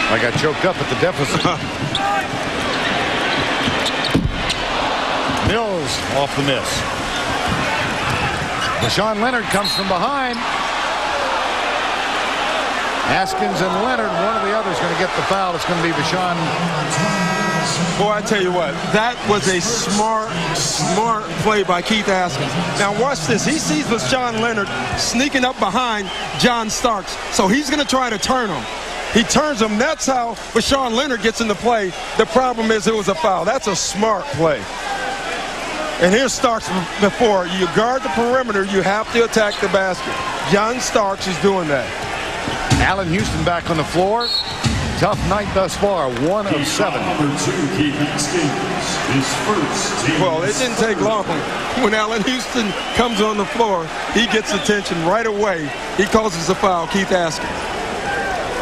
I got choked up at the deficit. Mills off the miss. Deshaun Leonard comes from behind. Haskins and Leonard, one or the other is going to get the foul. It's going to be Deshaun. Boy, I tell you what, that was a smart play by Keith Haskins. Now watch this. He sees Deshaun Leonard sneaking up behind John Starks, so he's going to try to turn him. He turns him. That's how Deshaun Leonard gets into play. The problem is it was a foul. That's a smart play. And here's Starks before. You guard the perimeter, you have to attack the basket. John Starks is doing that. Allen Houston back on the floor. Tough night thus far. 1 of 7. Well, it didn't take long. When Allen Houston comes on the floor, he gets attention right away. He causes a foul, Keith Haskins.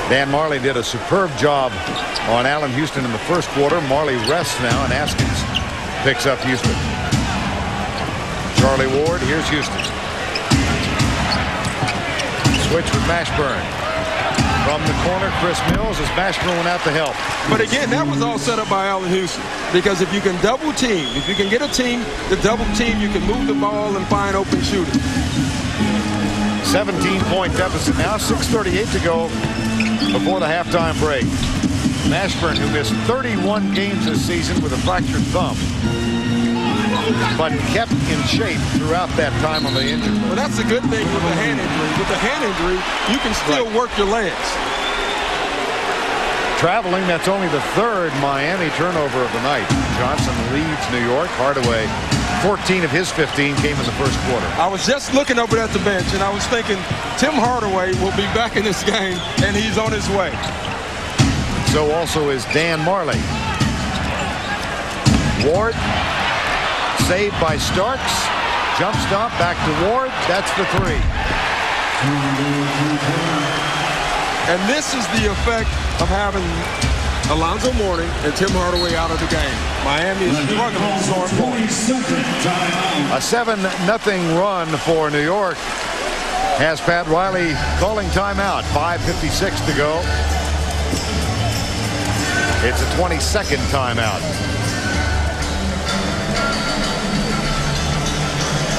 Dan Marley did a superb job on Allen Houston in the first quarter. Marley rests now, and Haskins picks up Houston. Charlie Ward, here's Houston. Switch with Mashburn. From the corner, Chris Mills as Mashburn went out to help. But again, that was all set up by Allen Houston. Because if you can double team, if you can get a team to double team, you can move the ball and find open shooters. 17-point deficit now, 6:38 to go before the halftime break. Mashburn, who missed 31 games this season with a fractured thumb, but kept in shape throughout that time on the injury. Well, that's a good thing with the hand injury. With the hand injury, you can still work your legs. Traveling, that's only the 3rd Miami turnover of the night. Johnson leads New York. Hardaway, 14 of his 15 came in the first quarter. I was just looking over at the bench, and I was thinking Tim Hardaway will be back in this game, and he's on his way. So also is Dan Marley. Ward. Saved by Starks. Jump stop back to Ward. That's the 3. And this is the effect of having Alonzo Mourning and Tim Hardaway out of the game. Miami is struggling to score points. A 7-0 run for New York has Pat Riley calling timeout. 5:56 to go. It's a 22nd timeout.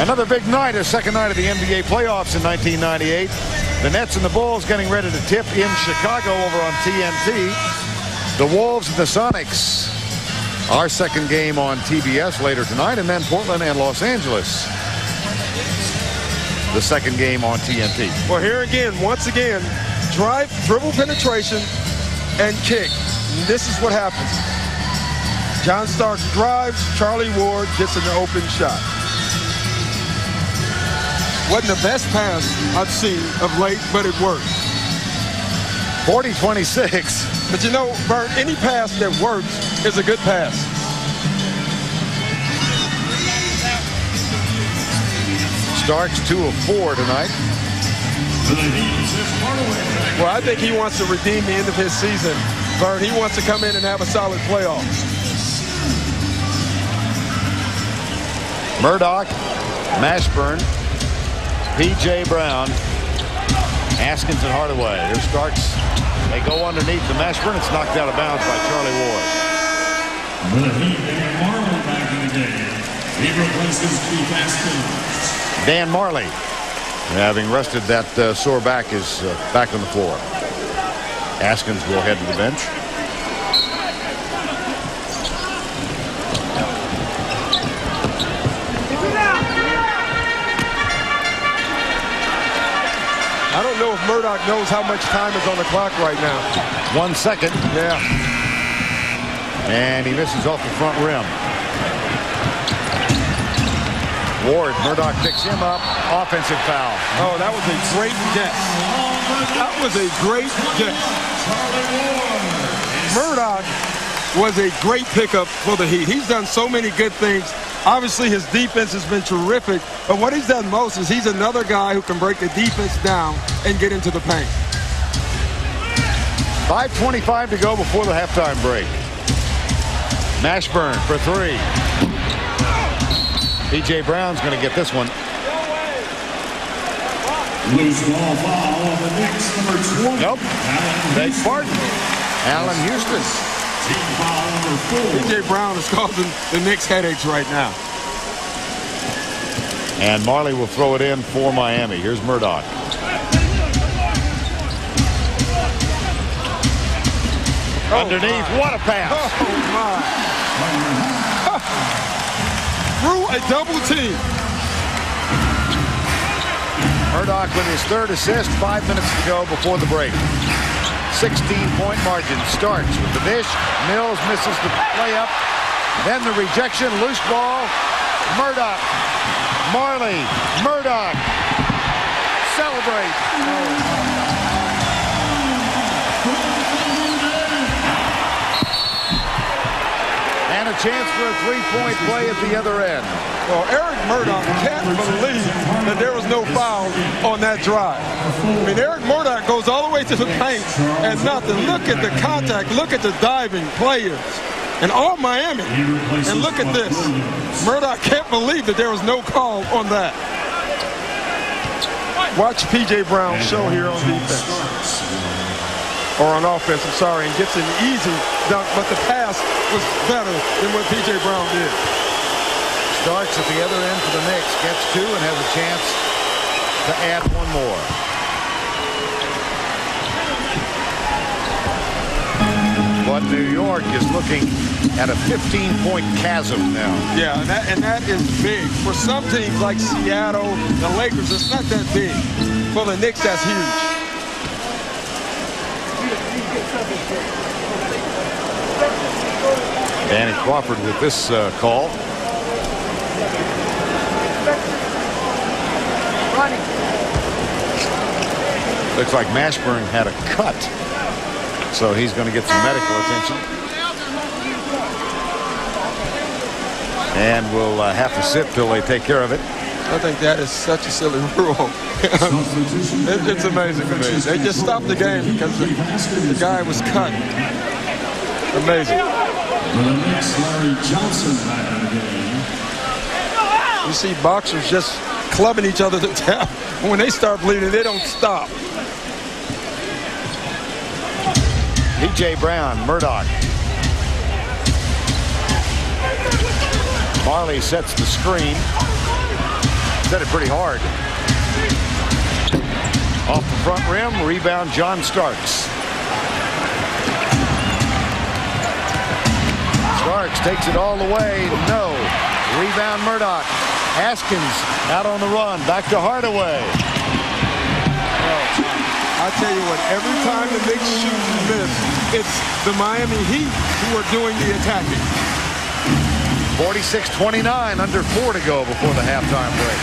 Another big night, a second night of the NBA playoffs in 1998. The Nets and the Bulls getting ready to tip in Chicago over on TNT. The Wolves and the Sonics. Our second game on TBS later tonight, and then Portland and Los Angeles. The second game on TNT. Well, here again, once again, drive, dribble penetration, and kick. And this is what happens. John Starks drives, Charlie Ward gets an open shot. Wasn't the best pass I've seen of late, but it worked. 40-26. But you know, Bert, any pass that works is a good pass. Starks 2 of 4 tonight. Well, I think he wants to redeem the end of his season. Bert, he wants to come in and have a solid playoff. Murdoch, Mashburn, P.J. Brown, Askins, and Hardaway. Here's Starks. They go underneath the Mashburn. It's knocked out of bounds by Charlie Ward. The Heat and Marley back in the game. He replaces Keith Askins. Dan Marley, having rested that sore back, is back on the floor. Askins will head to the bench. I don't know if Murdoch knows how much time is on the clock right now. 1 second. Yeah. And he misses off the front rim. Ward, Murdoch picks him up. Offensive foul. Oh, that was a great guess. That was a great guess. Murdoch was a great pickup for the Heat. He's done so many good things. Obviously, his defense has been terrific, but what he's done most is he's another guy who can break the defense down and get into the paint. 5:25 to go before the halftime break. Mashburn for 3. P.J. Brown's going to get this one. Loose ball foul on the Knicks, number 20. Nope. Beg pardon. Allen Houston. Team foul number 4. P.J. Brown is causing the Knicks headaches right now. And Marley will throw it in for Miami. Here's Murdoch. Underneath, what a pass. Oh, my. Through a double team. Murdoch with his 3rd assist, 5 minutes to go before the break. 16-point margin. Starts with the dish. Mills misses the layup. Then the rejection. Loose ball. Murdoch. Marley. Murdoch. Celebrate. And a chance for a 3-point play at the other end. Well, Eric Murdoch can't believe that there was no foul on that drive. I mean, Eric Murdoch goes all the way to the paint and nothing. Look at the contact. Look at the diving players. And all Miami. And look at this. Murdoch can't believe that there was no call on that. Watch P.J. Brown show here on defense. Or on offense, I'm sorry, and gets an easy dunk, but the pass was better than what P.J. Brown did. Starks at the other end for the Knicks. Gets 2 and has a chance to add 1 more. But New York is looking at a 15-point chasm now. Yeah, and that is big. For some teams like Seattle, the Lakers, it's not that big. For the Knicks, that's huge. Danny Crawford with this call. Looks like Mashburn had a cut, so he's going to get some medical attention. And we'll have to sit till they take care of it. I think that is such a silly rule. It's amazing to me. They just stopped the game because the guy was cut. Amazing. You see boxers just clubbing each other to death. When they start bleeding, they don't stop. P.J. Brown, Murdoch. Marley sets the screen. Set it pretty hard. Off the front rim, rebound John Starks. Starks takes it all the way. No. Rebound Murdoch. Haskins out on the run. Back to Hardaway. I tell you what, every time the Knicks shoot and miss, it's the Miami Heat who are doing the attacking. 46-29, under 4 to go before the halftime break.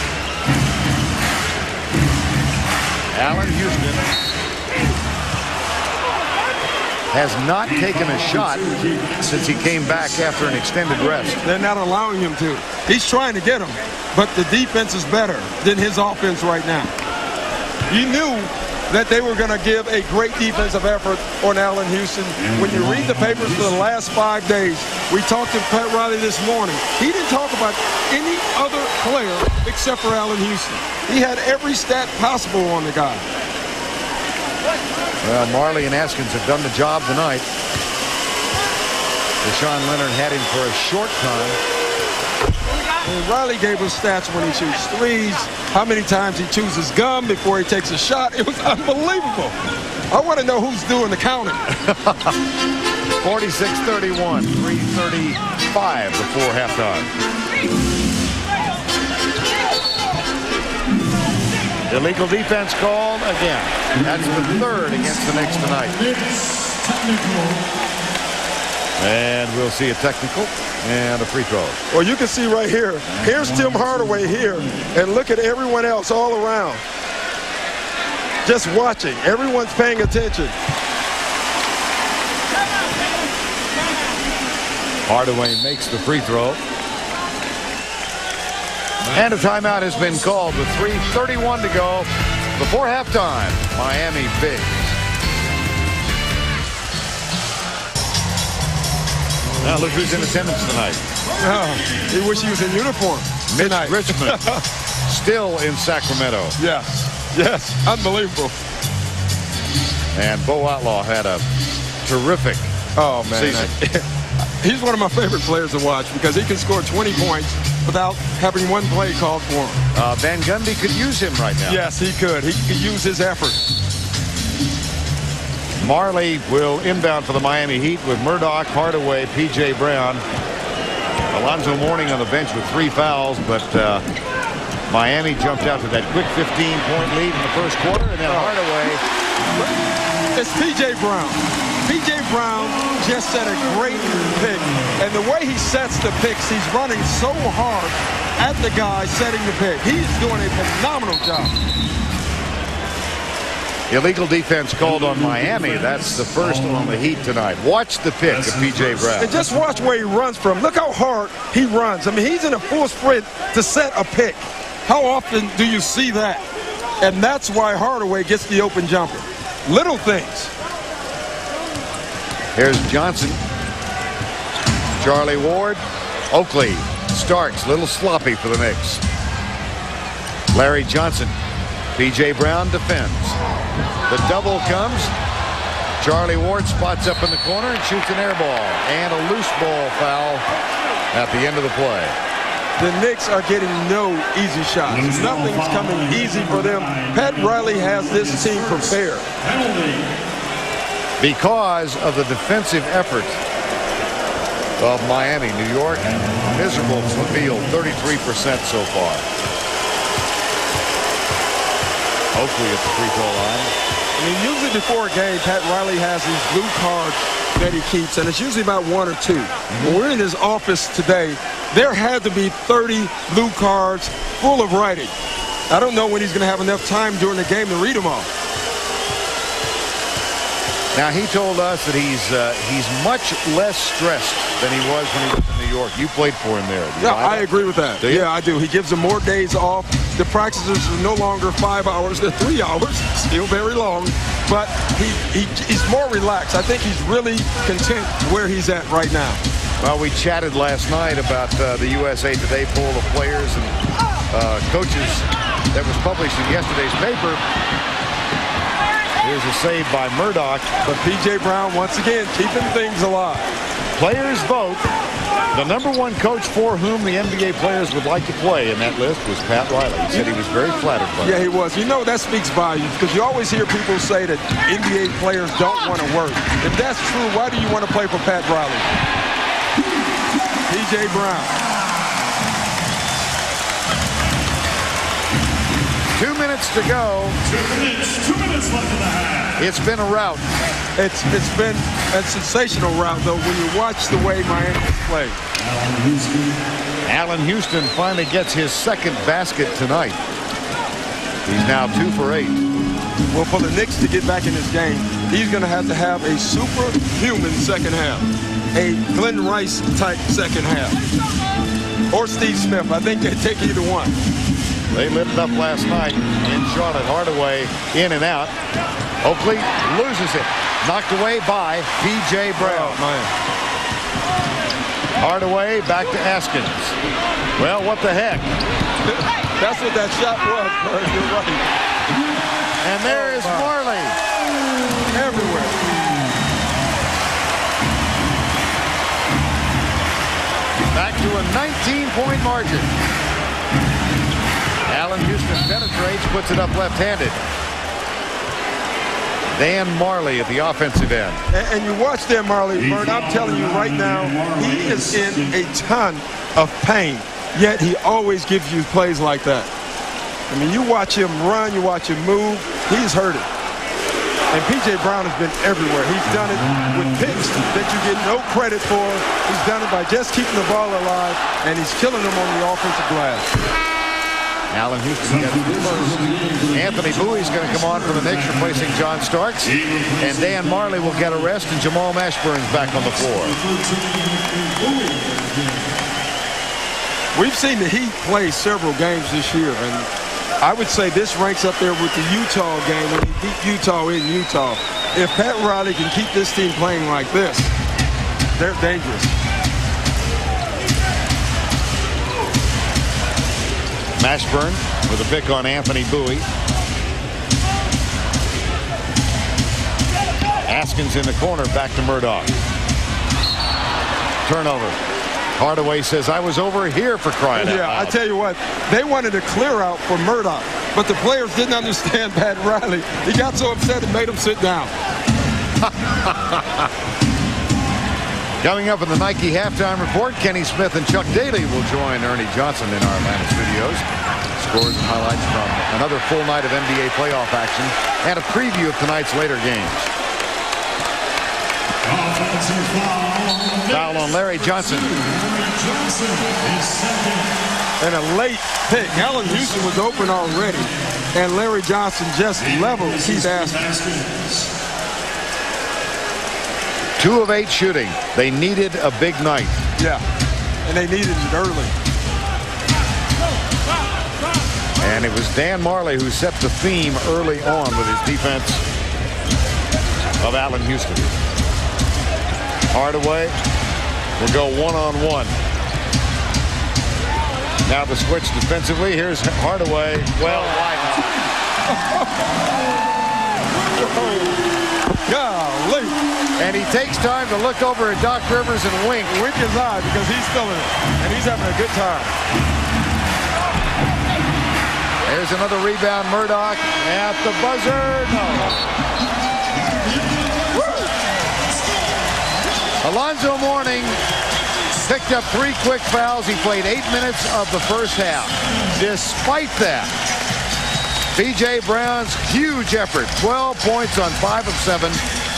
Allen Houston has not taken a shot since he came back after an extended rest. They're not allowing him to. He's trying to get him, but the defense is better than his offense right now. You knew that they were going to give a great defensive effort on Allen Houston. When you read the papers for the last 5 days, we talked to Pat Riley this morning. He didn't talk about any other player except for Allen Houston. He had every stat possible on the guy. Well, Marley and Haskins have done the job tonight. Deshaun Leonard had him for a short time. And Riley gave us stats when he shoots threes, how many times he chews his gum before he takes a shot. It was unbelievable. I want to know who's doing the counting. 46-31, 3:35 before halftime. Illegal defense called again. That's the third against the Knicks tonight. And we'll see a technical and a free throw. Well, you can see right here. Here's Tim Hardaway here. And look at everyone else all around. Just watching. Everyone's paying attention. Hardaway makes the free throw. And a timeout has been called with 3:31 to go before halftime. Miami Bigs. Now look who's in attendance tonight. Oh, he wish he was in uniform Mitch tonight. Richmond, still in Sacramento. Yes, yes, unbelievable. And Bo Outlaw had a terrific season. He's one of my favorite players to watch because he can score 20 points without having one play called for him. Van Gundy could use him right now. Yes, he could. He could use his effort. Marley will inbound for the Miami Heat with Murdoch, Hardaway, P.J. Brown. Alonzo Mourning on the bench with 3 fouls, but Miami jumped out to that quick 15-point lead in the first quarter, and then Hardaway. It's P.J. Brown. P.J. Brown just set a great pick, and the way he sets the picks, he's running so hard at the guy setting the pick. He's doing a phenomenal job. Illegal defense called on Miami. That's the first on the Heat tonight. Watch the pick of P.J. Brown. And just watch where he runs from. Look how hard he runs. I mean, he's in a full sprint to set a pick. How often do you see that? And that's why Hardaway gets the open jumper. Little things. Here's Johnson. Charlie Ward. Oakley. Starks. Little sloppy for the Knicks. Larry Johnson. P.J. Brown defends. The double comes. Charlie Ward spots up in the corner and shoots an air ball. And a loose ball foul at the end of the play. The Knicks are getting no easy shots. Nothing's coming easy for them. Pat Riley has this team prepared. Because of the defensive effort of Miami. New York, miserable from the field, 33% so far. Oakley at the free throw line. I mean, usually before a game, Pat Riley has these blue cards that he keeps, and it's usually about 1 or 2. When we're in his office today, there had to be 30 blue cards full of writing. I don't know when he's going to have enough time during the game to read them all. Now, he told us that he's much less stressed than he was when he was in New York. You played for him there. Yeah, I agree with that. Yeah, I do. He gives them more days off. The practices are no longer 5 hours. They're 3 hours. Still very long. But he's more relaxed. I think he's really content where he's at right now. Well, we chatted last night about the USA Today poll of players, and coaches that was published in yesterday's paper. Here's a save by Murdoch. But P.J. Brown, once again, keeping things alive. Players vote. The #1 coach for whom the NBA players would like to play in that list was Pat Riley. He said he was very flattered by it. Yeah, he was. You know, that speaks volumes because you always hear people say that NBA players don't want to work. If that's true, why do you want to play for Pat Riley? P.J. Brown. 2 minutes to go. 2 minutes left in the half. It's been a rout. It's been a sensational route, though, when you watch the way Miami play. Allen Houston finally gets his second basket tonight. He's now 2 for 8. Well, for the Knicks to get back in this game, he's going to have a superhuman second half. A Glenn Rice-type second half. Or Steve Smith. I think they take either one. They lit it up last night in Charlotte. Hardaway in and out. Oakley loses it. Knocked away by P.J. Brown. Oh, man. Hardaway back to Askins. Well, what the heck? That's what that shot was, Bird. You're right. And there is Marley. Everywhere. Back to a 19-point margin. Allen Houston penetrates, puts it up left-handed. Dan Marley at the offensive end. And you watch Dan Marley, Bird, I'm telling you right now, he is in a ton of pain, yet he always gives you plays like that. I mean, you watch him run, you watch him move, he's hurting. And P.J. Brown has been everywhere. He's done it with picks that you get no credit for. He's done it by just keeping the ball alive, and he's killing them on the offensive glass. Allen Houston gets the first. Anthony Bowie's going to come on for the Knicks, replacing John Starks. And Dan Marley will get a rest, and Jamal Mashburn's back on the floor. We've seen the Heat play several games this year, and I would say this ranks up there with the Utah game when he beat Utah in Utah. If Pat Riley can keep this team playing like this, they're dangerous. Mashburn with a pick on Anthony Bowie. Askins in the corner, back to Murdoch. Turnover. Hardaway says, I was over here for crying out loud. Yeah, I tell you what, they wanted a clear out for Murdoch, but the players didn't understand Pat Riley. He got so upset it made him sit down. Coming up in the Nike halftime report, Kenny Smith and Chuck Daly will join Ernie Johnson in our Atlanta studios. Scores and highlights from another full night of NBA playoff action and a preview of tonight's later games. Foul on Larry Johnson. And a late pick. Allen Houston was open already, and Larry Johnson just leveled Keith Askins. 2 of 8 shooting. They needed a big night. Yeah, and they needed it early. And it was Dan Marley who set the theme early on with his defense of Allen Houston. Hardaway will go one-on-one. Now the switch defensively. Here's Hardaway. Well, why not? Golly. And he takes time to look over at Doc Rivers and wink. Wink his eye because he's feeling it. And he's having a good time. There's another rebound. Murdoch at the buzzer. No. Alonzo Mourning picked up 3 quick fouls. He played 8 minutes of the first half. Despite that, P.J. Brown's huge effort, 12 points on 5 of 7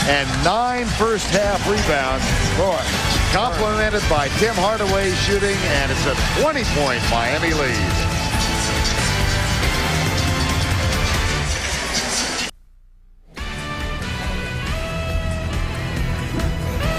and 9 first half rebounds. Boy, complemented by Tim Hardaway's shooting, and it's a 20-point Miami lead.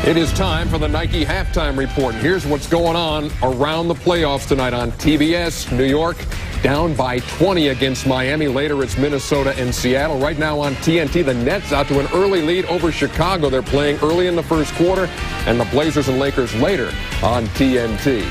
It is time for the Nike halftime report. Here's what's going on around the playoffs tonight on TBS. New York down by 20 against Miami. Later it's Minnesota and Seattle. Right now on TNT, the Nets out to an early lead over Chicago. They're playing early in the first quarter. And the Blazers and Lakers later on TNT.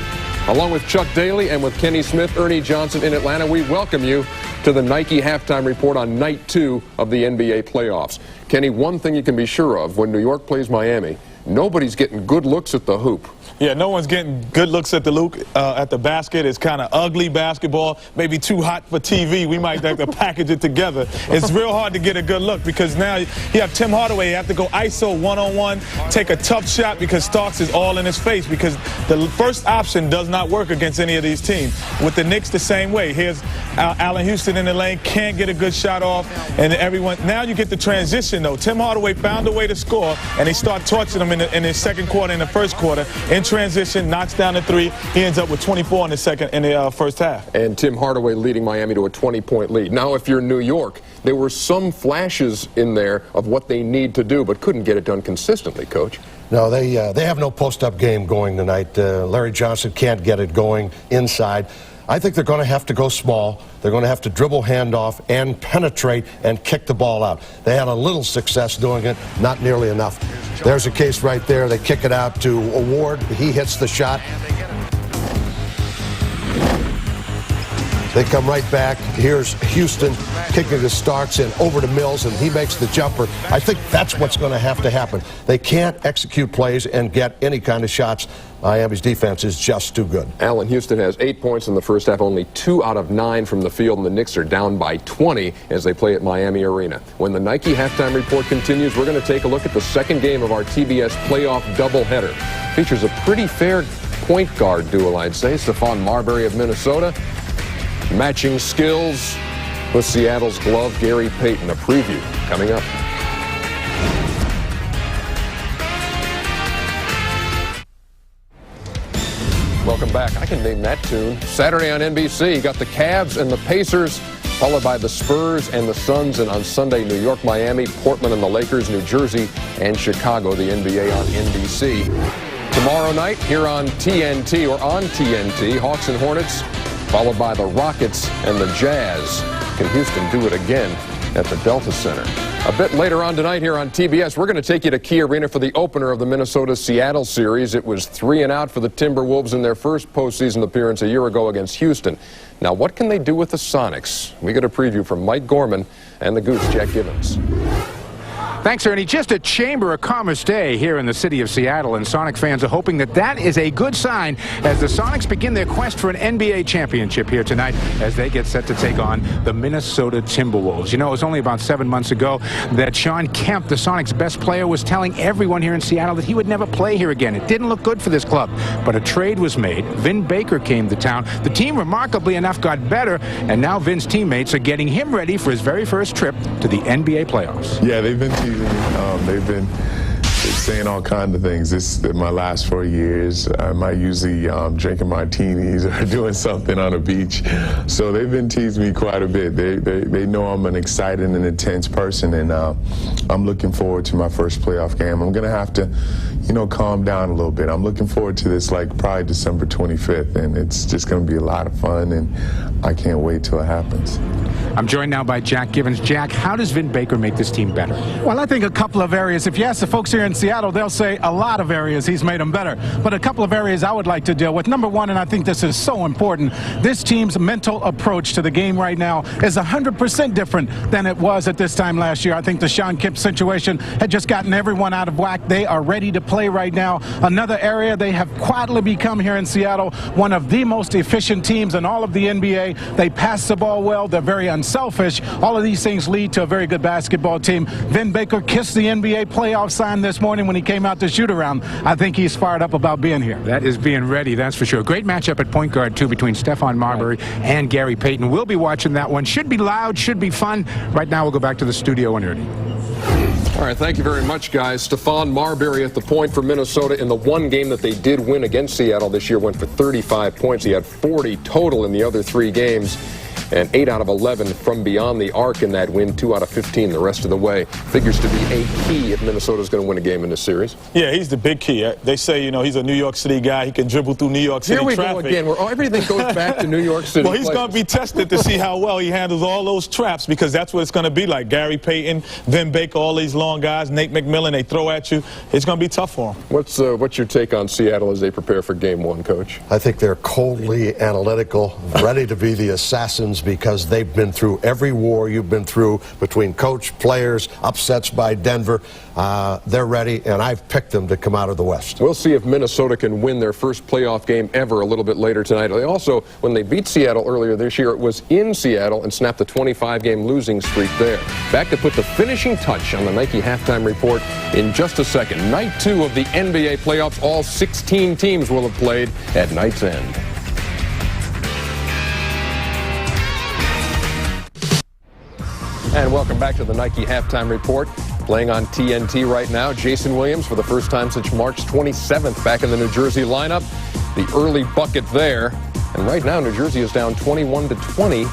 Along with Chuck Daly and with Kenny Smith, Ernie Johnson in Atlanta, we welcome you to the Nike Halftime Report on Night 2 of the NBA playoffs. Kenny, one thing you can be sure of, when New York plays Miami, nobody's getting good looks at the hoop. Yeah, no one's getting good looks at the basket. It's kind of ugly basketball, maybe too hot for TV. We might have to package it together. It's real hard to get a good look because now you have Tim Hardaway. You have to go ISO one-on-one, take a tough shot because Starks is all in his face because the first option does not work against any of these teams. With the Knicks, the same way. Here's Allen Houston in the lane, can't get a good shot off, and everyone. Now you get the transition, though. Tim Hardaway found a way to score, and they start torching him in the second quarter and the first quarter. In transition, knocks down the three. He ends up with 24 in the first half. And Tim Hardaway leading Miami to a 20-point lead. Now, if you're New York, there were some flashes in there of what they need to do, but couldn't get it done consistently, Coach. No, they have no post-up game going tonight. Larry Johnson can't get it going inside. I think they're going to have to go small. They're going to have to dribble handoff and penetrate and kick the ball out. They had a little success doing it, not nearly enough. There's a case right there. They kick it out to Ward. He hits the shot. They come right back. Here's Houston kicking to Starks and over to Mills, and he makes the jumper. I think that's what's going to have to happen. They can't execute plays and get any kind of shots. Miami's defense is just too good. Allen Houston has 8 points in the first half, only 2 out of 9 from the field, and the Knicks are down by 20 as they play at Miami Arena. When the Nike Halftime Report continues, we're going to take a look at the second game of our TBS playoff doubleheader. Features a pretty fair point guard duel, I'd say. Stephon Marbury of Minnesota. Matching skills with Seattle's glove, Gary Payton. A preview coming up. Welcome back. I can name that tune. Saturday on NBC, you got the Cavs and the Pacers, followed by the Spurs and the Suns, and on Sunday, New York, Miami, Portland and the Lakers, New Jersey, and Chicago, the NBA on NBC. Tomorrow night, here on TNT, Hawks and Hornets, followed by the Rockets and the Jazz. Can Houston do it again at the Delta Center? A bit later on tonight here on TBS, we're going to take you to Key Arena for the opener of the Minnesota-Seattle series. It was 3-0 for the Timberwolves in their first postseason appearance a year ago against Houston. Now, what can they do with the Sonics? We get a preview from Mike Gorman and the Goose, Jack Gibbons. Thanks, Ernie. Just a Chamber of Commerce day here in the city of Seattle, and Sonic fans are hoping that that is a good sign as the Sonics begin their quest for an NBA championship here tonight as they get set to take on the Minnesota Timberwolves. You know, it was only about 7 months ago that Sean Kemp, the Sonics' best player, was telling everyone here in Seattle that he would never play here again. It didn't look good for this club, but a trade was made. Vin Baker came to town. The team, remarkably enough, got better, and now Vin's teammates are getting him ready for his very first trip to the NBA playoffs. Yeah, they've been teasing. They've been saying all kinds of things. This is my last 4 years. I'm usually drinking martinis or doing something on a beach. So they've been teasing me quite a bit. They know I'm an excited and intense person, and I'm looking forward to my first playoff game. I'm going to have to, calm down a little bit. I'm looking forward to this probably December 25th, and it's just going to be a lot of fun, and I can't wait till it happens. I'm joined now by Jack Gibbons. Jack, how does Vin Baker make this team better? Well, I think a couple of areas. If you ask the folks here in Seattle, they'll say a lot of areas he's made them better. But a couple of areas I would like to deal with. Number one, and I think this is so important, this team's mental approach to the game right now is 100% different than it was at this time last year. I think the Sean Kemp situation had just gotten everyone out of whack. They are ready to play right now. Another area, they have quietly become here in Seattle one of the most efficient teams in all of the NBA. They pass the ball well. They're very unselfish. All of these things lead to a very good basketball team. Vin Baker kissed the NBA playoff sign this morning when he came out to shoot around. I think he's fired up about being here. That is being ready, that's for sure. Great matchup at point guard, too, between Stephon Marbury and Gary Payton. We'll be watching that one. Should be loud, should be fun. Right now, we'll go back to the studio and Ernie. All right, thank you very much, guys. Stephon Marbury at the point for Minnesota in the one game that they did win against Seattle this year went for 35 points. He had 40 total in the other 3 games. and 8 out of 11 from beyond the arc in that win, 2 out of 15 the rest of the way. Figures to be a key if Minnesota's going to win a game in this series. Yeah, he's the big key. They say, you know, he's a New York City guy. He can dribble through New York City traffic. Here we go again, where everything goes back to New York City. Well, he's going to be tested to see how well he handles all those traps, because that's what it's going to be like. Gary Payton, Vin Baker, all these long guys, Nate McMillan, they throw at you. It's going to be tough for him. What's your take on Seattle as they prepare for Game 1, Coach? I think they're coldly analytical, ready to be the assassins, because they've been through every war you've been through between coach, players, upsets by Denver. They're ready, and I've picked them to come out of the West. We'll see if Minnesota can win their first playoff game ever a little bit later tonight. They also, when they beat Seattle earlier this year, it was in Seattle and snapped the 25-game losing streak there. Back to put the finishing touch on the Nike halftime report in just a second. Night 2 of the NBA playoffs. All 16 teams will have played at night's end. And welcome back to the Nike halftime report. Playing on TNT right now, Jason Williams for the first time since March 27th back in the New Jersey lineup. The early bucket there. And right now, New Jersey is down 21-20.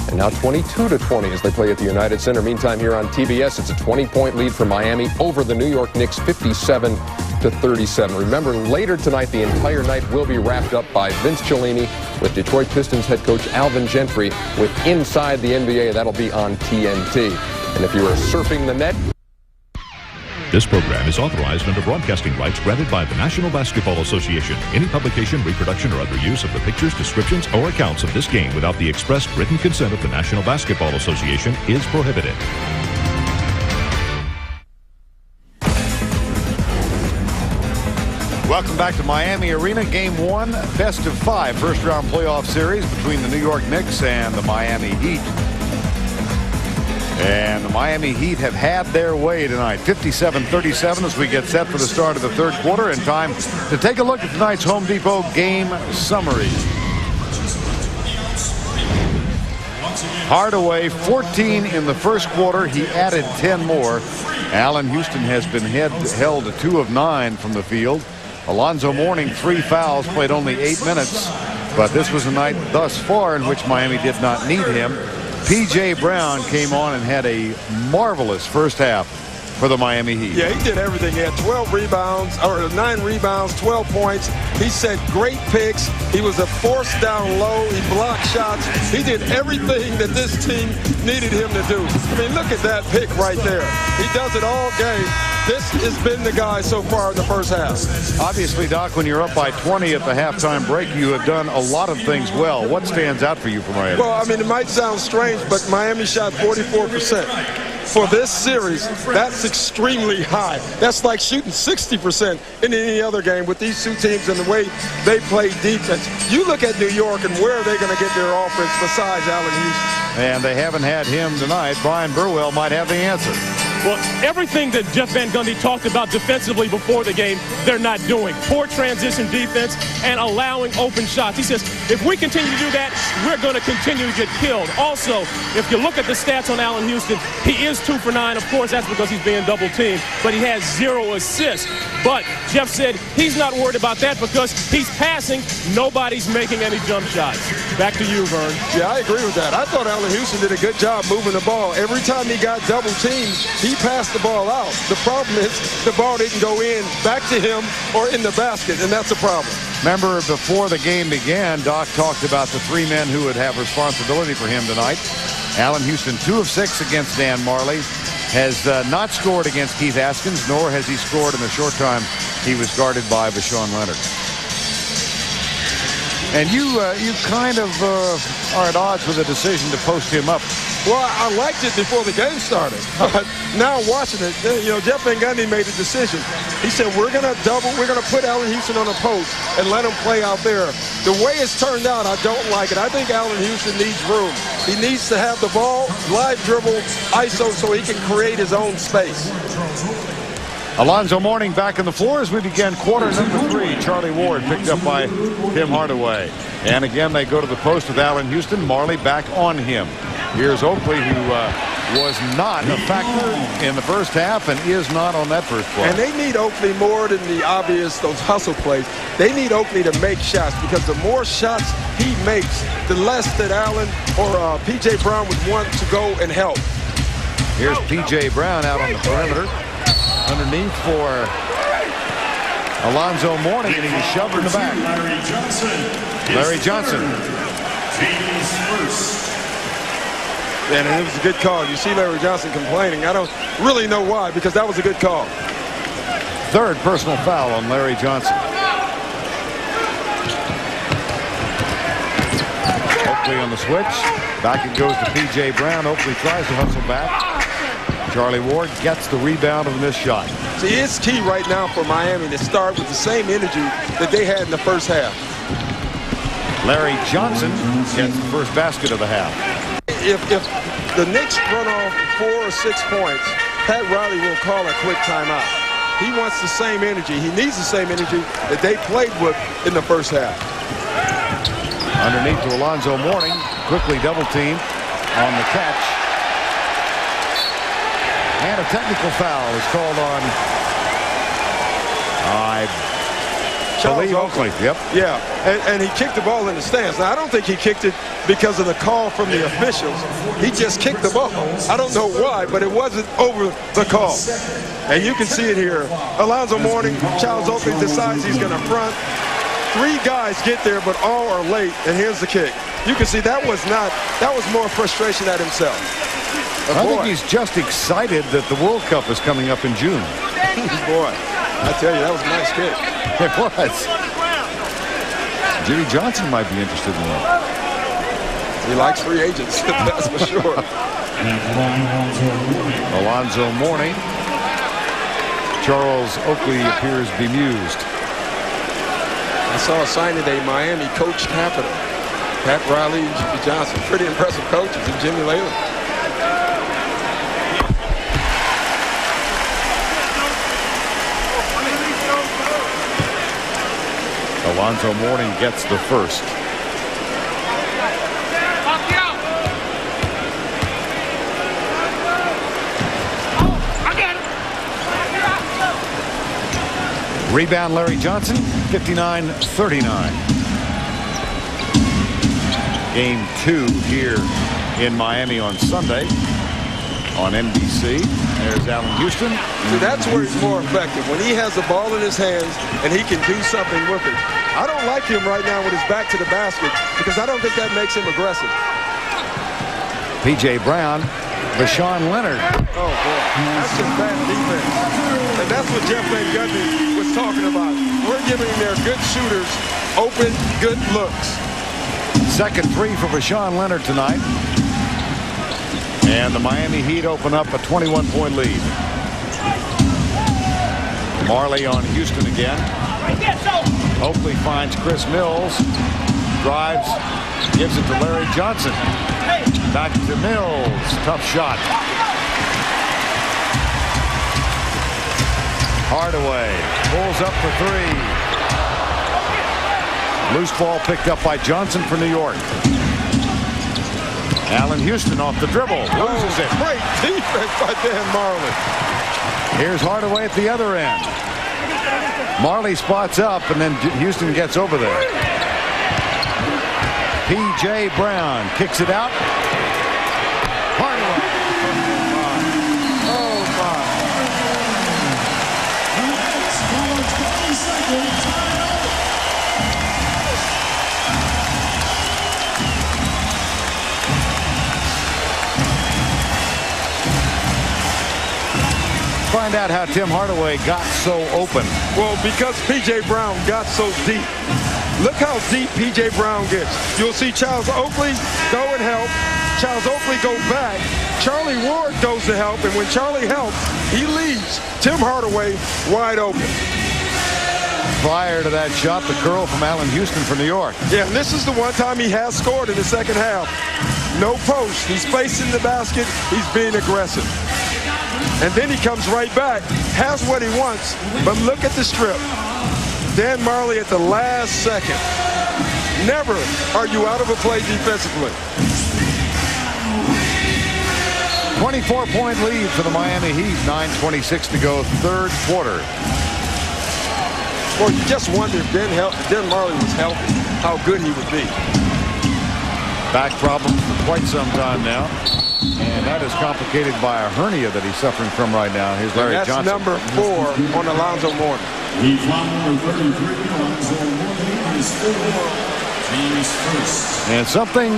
And now 22-20 as they play at the United Center. Meantime, here on TBS, it's a 20-point lead for Miami over the New York Knicks, 57-37. Remember, later tonight, the entire night will be wrapped up by Vince Cellini with Detroit Pistons head coach Alvin Gentry with Inside the NBA. That'll be on TNT. And if you are surfing the net... This program is authorized under broadcasting rights granted by the National Basketball Association. Any publication, reproduction, or other use of the pictures, descriptions, or accounts of this game without the express written consent of the National Basketball Association is prohibited. Welcome back to Miami Arena. Game 1, best of 5 first-round playoff series between the New York Knicks and the Miami Heat. And the Miami Heat have had their way tonight, 57-37 as we get set for the start of the third quarter, and time to take a look at tonight's Home Depot game summary. Hardaway, 14 in the first quarter. He added 10 more. Allen Houston has been held to 2 of 9 from the field. Alonzo Mourning, 3 fouls, played only 8 minutes. But this was a night thus far in which Miami did not need him. P.J. Brown came on and had a marvelous first half for the Miami Heat. Yeah, he did everything. He had 12 rebounds, or 9 rebounds, 12 points. He set great picks. He was a force down low. He blocked shots. He did everything that this team needed him to do. I mean, look at that pick right there. He does it all game. This has been the guy so far in the first half. Obviously, Doc, when you're up by 20 at the halftime break, you have done a lot of things well. What stands out for you for Miami? Well, I mean, it might sound strange, but Miami shot 44%. For this series, that's extremely high. That's like shooting 60% in any other game with these two teams and the way they play defense. You look at New York and where are they going to get their offense besides Allen Houston? And they haven't had him tonight. Brian Burwell might have the answer. Well, everything that Jeff Van Gundy talked about defensively before the game, they're not doing. Poor transition defense and allowing open shots. He says, if we continue to do that, we're going to continue to get killed. Also, if you look at the stats on Allen Houston, he is 2 for 9. Of course, that's because he's being double teamed, but he has 0 assists. But Jeff said he's not worried about that because he's passing. Nobody's making any jump shots. Back to you, Vern. Yeah, I agree with that. I thought Allen Houston did a good job moving the ball. Every time he got double teamed, he passed the ball out. The problem is the ball didn't go in back to him or in the basket, and that's a problem. Remember, before the game began, Doc talked about the 3 men who would have responsibility for him tonight. Allen Houston, 2 of 6 against Dan Marley, has not scored against Keith Askins, nor has he scored in the short time he was guarded by Bashawn Leonard. And you kind of are at odds with the decision to post him up. Well, I liked it before the game started. But now watching it, you know, Jeff Van Gundy made a decision. He said, we're going to put Allen Houston on a post and let him play out there. The way it's turned out, I don't like it. I think Allen Houston needs room. He needs to have the ball, live dribble, ISO, so he can create his own space. Alonzo Mourning back on the floor as we begin quarter number 3. Charlie Ward picked up by Tim Hardaway. And again, they go to the post with Allen Houston. Marley back on him. Here's Oakley, who was not a factor in the first half and is not on that first play. And they need Oakley more than the obvious, those hustle plays. They need Oakley to make shots, because the more shots he makes, the less that Allen or P.J. Brown would want to go and help. Here's P.J. Brown out on the perimeter. Underneath for Alonzo Mourning, and he's shoved in the back. Larry Johnson. Team's first. And it was a good call. You see Larry Johnson complaining. I don't really know why, because that was a good call. Third personal foul on Larry Johnson. Oakley on the switch. Back it goes to P.J. Brown. Oakley tries to hustle back. Charlie Ward gets the rebound of this shot. See, it's key right now for Miami to start with the same energy that they had in the first half. Larry Johnson gets the first basket of the half. If the Knicks run off 4 or 6 points, Pat Riley will call a quick timeout. He wants the same energy. He needs the same energy that they played with in the first half. Underneath to Alonzo Mourning. Quickly double team on the catch. And a technical foul is called on, I believe, Oakley. Yep. Yeah, and he kicked the ball in the stands. Now, I don't think he kicked it because of the call from the officials. He just kicked the ball. I don't know why, but it wasn't over the call. And you can see it here. Alonzo Mourning, Charles Oakley decides he's going to front. 3 guys get there, but all are late, and here's the kick. You can see that was more frustration at himself. I think he's just excited that the World Cup is coming up in June. Boy, I tell you, that was a nice kick. It was. Jimmy Johnson might be interested in that. He likes free agents, that's for sure. Alonzo Mourning. Charles Oakley appears bemused. I saw a sign today, Miami coach capital. Pat Riley, Jimmy Johnson, pretty impressive coaches, and Jimmy Leyland. Alonzo Mourning gets the first. Rebound Larry Johnson, 59-39. Game 2 here in Miami on Sunday on NBC. There's Allen Houston. See, that's where he's more effective, when he has the ball in his hands and he can do something with it. I don't like him right now with his back to the basket, because I don't think that makes him aggressive. P.J. Brown, Rashawn Leonard. Oh, boy. That's just bad defense. And that's what Jeff Van Gundy was talking about. We're giving their good shooters open, good looks. Second 3 for Rashawn Leonard tonight. And the Miami Heat open up a 21-point lead. Marley on Houston again. Oakley finds Chris Mills. Drives. Gives it to Larry Johnson. Back to Mills. Tough shot. Hardaway pulls up for 3. Loose ball picked up by Johnson for New York. Allen Houston off the dribble. Loses it. Great defense by Dan Marley. Here's Hardaway at the other end. Marley spots up, and then Houston gets over there. P.J. Brown kicks it out. Hardaway. Oh, my. Find out how Tim Hardaway got so open. Well, because P.J. Brown got so deep. Look how deep P.J. Brown gets. You'll see Charles Oakley go and help. Charles Oakley go back. Charlie Ward goes to help, and when Charlie helps, he leaves Tim Hardaway wide open. Prior to that shot, the curl from Allen Houston for New York. Yeah, and this is the one time he has scored in the second half. No post. He's facing the basket. He's being aggressive. And then he comes right back, has what he wants, but look at the strip. Dan Marley at the last second. Never are you out of a play defensively. 24-point lead for the Miami Heat. 9:26 to go, third quarter. Well, you just wonder if Dan Marley was healthy, how good he would be. Back problems for quite some time now. And that is complicated by a hernia that he's suffering from right now. Here's Larry Johnson. That's number 4 on Alonzo Mourning. Heat foul number 33, Alonzo Mourning is 4 teams first. And something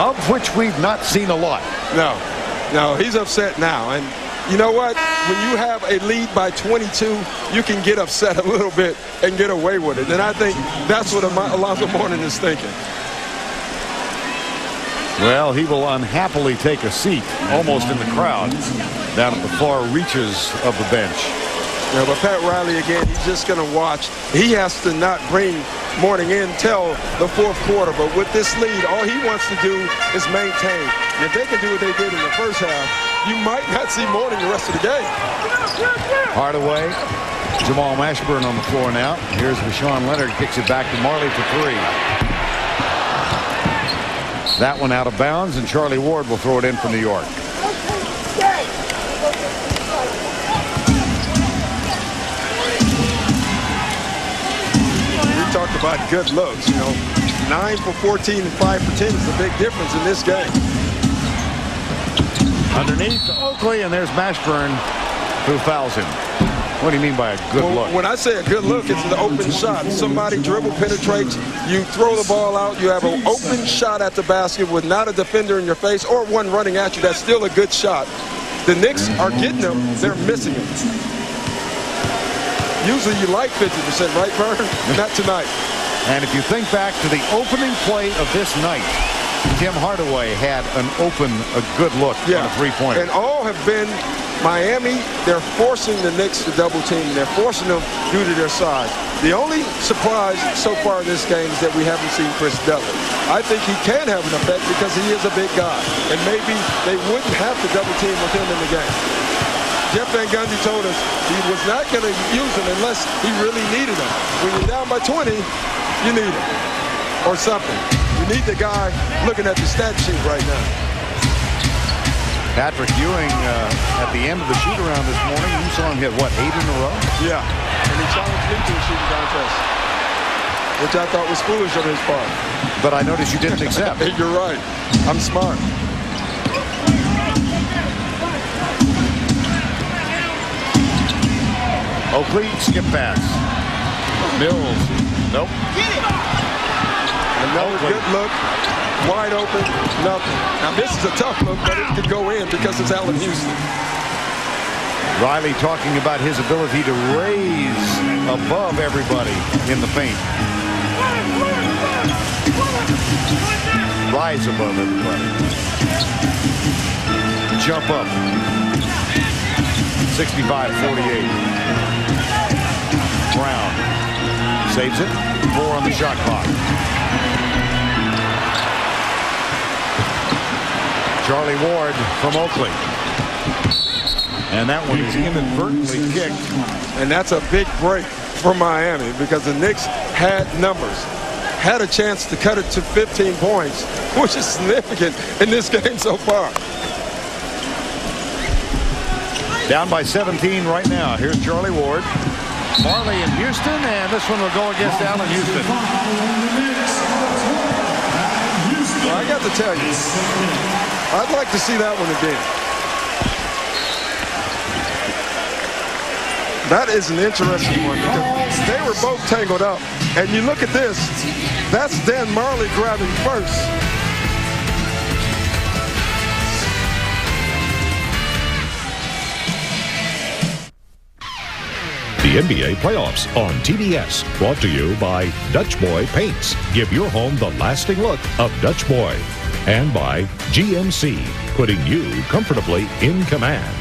of which we've not seen a lot. No, he's upset now. And you know what? When you have a lead by 22, you can get upset a little bit and get away with it. And I think that's what Alonzo Mourning is thinking. Well, he will unhappily take a seat almost in the crowd down at the far reaches of the bench. Yeah, but Pat Riley, again, he's just going to watch. He has to not bring Mourning in till the fourth quarter. But with this lead, all he wants to do is maintain. And if they can do what they did in the first half, you might not see Mourning the rest of the game. Hardaway, Jamal Mashburn on the floor now. Here's Rashawn Leonard, kicks it back to Marley for 3. That one out of bounds, and Charlie Ward will throw it in for New York. We talked about good looks, 9 for 14 and 5 for 10 is a big difference in this game. Underneath Oakley, and there's Mashburn, who fouls him. What do you mean by a good look? When I say a good look, it's an open shot. Somebody dribble penetrates, you throw the ball out, you have an open shot at the basket with not a defender in your face or one running at you. That's still a good shot. The Knicks are getting them, they're missing them. Usually you like 50%, right, Vern? Not tonight. And if you think back to the opening play of this night, Tim Hardaway had a good look on a three-pointer. And all have been Miami. They're forcing the Knicks to double team. They're forcing them due to their size. The only surprise so far in this game is that we haven't seen Chris Dudley. I think he can have an effect because he is a big guy. And maybe they wouldn't have to double team with him in the game. Jeff Van Gundy told us he was not going to use him unless he really needed him. When you're down by 20, you need him or something. You need the guy looking at the stat sheet right now. Patrick Ewing at the end of the shoot-around this morning, you saw him hit, what, 8 in a row? Yeah, and he challenged me to a shooting contest, which I thought was foolish on his part. But I noticed you didn't accept. You're right. I'm smart. Oakley, skip pass. Mills, nope. Another good look, wide open, nothing. Now this is a tough look, but it could go in because it's Allen Houston. Riley talking about his ability to raise above everybody in the paint. Rise above everybody. Jump up. 65-48. Brown saves it. 4 on the shot clock. Charlie Ward from Oakley. And that one is inadvertently kicked. And that's a big break for Miami because the Knicks had numbers. Had a chance to cut it to 15 points, which is significant in this game so far. Down by 17 right now. Here's Charlie Ward. Marley in Houston, and this one will go against Allen Houston. Well, I got to tell you, I'd like to see that one again. That is an interesting one because they were both tangled up. And you look at this, that's Dan Marley grabbing first. The NBA playoffs on TBS, brought to you by Dutch Boy Paints. Give your home the lasting look of Dutch Boy. And by GMC, putting you comfortably in command.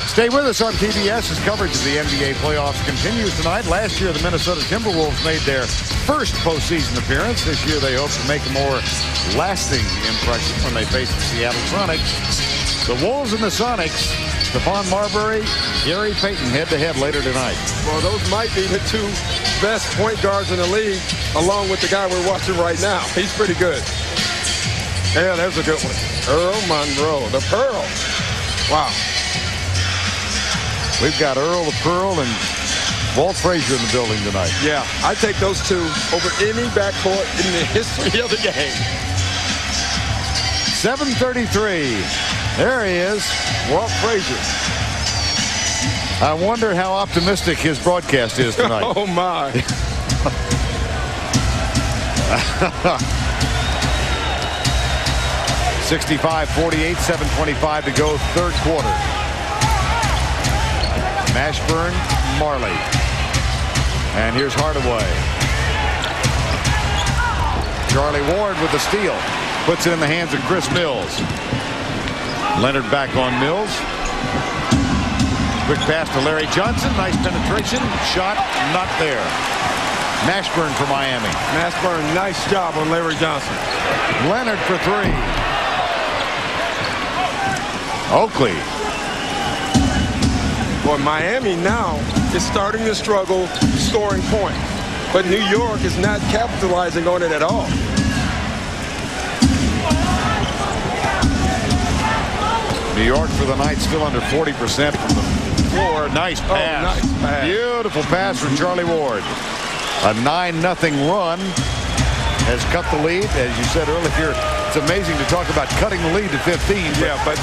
Stay with us on TBS as coverage of the NBA playoffs continues tonight. Last year, the Minnesota Timberwolves made their first postseason appearance. This year, they hope to make a more lasting impression when they face the Seattle Sonics. The Wolves and the Sonics, Stephon Marbury, Gary Payton head-to-head later tonight. Well, those might be the 2 best point guards in the league, along with the guy we're watching right now. He's pretty good. Yeah, there's a good one. Earl Monroe, the Pearl. Wow. We've got Earl the Pearl and Walt Frazier in the building tonight. Yeah, I take those two over any backcourt in the history of the game. 7:33. There he is, Walt Frazier. I wonder how optimistic his broadcast is tonight. Oh, my. 65-48, 7:25 to go, third quarter. Mashburn, Marley. And here's Hardaway. Charlie Ward with the steal. Puts it in the hands of Chris Mills. Leonard back on Mills. Quick pass to Larry Johnson. Nice penetration. Shot not there. Mashburn for Miami. Mashburn, nice job on Larry Johnson. Leonard for three. Oakley. Well, Miami now is starting to struggle scoring points. But New York is not capitalizing on it at all. New York for the night still under 40% from the floor. Nice pass. Oh, nice pass. Beautiful pass from Charlie Ward. A 9-0 run has cut the lead. As you said earlier, it's amazing to talk about cutting the lead to 15. Yeah, but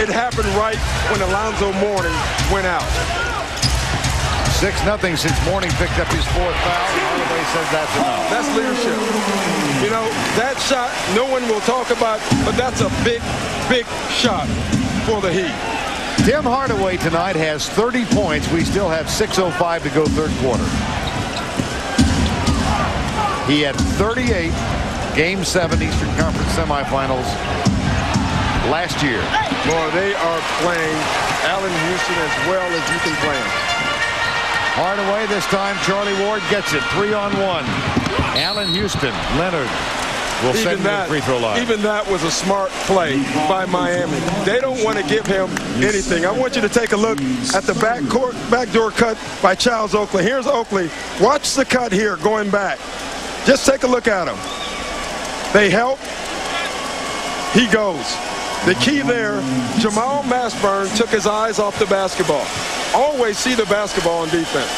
it happened right when Alonzo Mourning went out. 6-0 since Mourning picked up his fourth foul. Hardaway says that's enough. That's leadership. You know, that shot no one will talk about, but that's a big, big shot for the Heat. Tim Hardaway tonight has 30 points. We still have 6:05 to go, third quarter. He had 38 Game 7 Eastern Conference semifinals last year. Boy, they are playing Allen Houston as well as you can play him. Hardaway this time. Charlie Ward gets it. 3-on-1. Allen Houston. Leonard will send him to the free throw line. Even that was a smart play by Miami. They don't want to give him anything. I want you to take a look at the backdoor cut by Charles Oakley. Here's Oakley. Watch the cut here going back. Just take a look at him. They help. He goes. The key there, Jamal Mashburn took his eyes off the basketball. Always see the basketball on defense.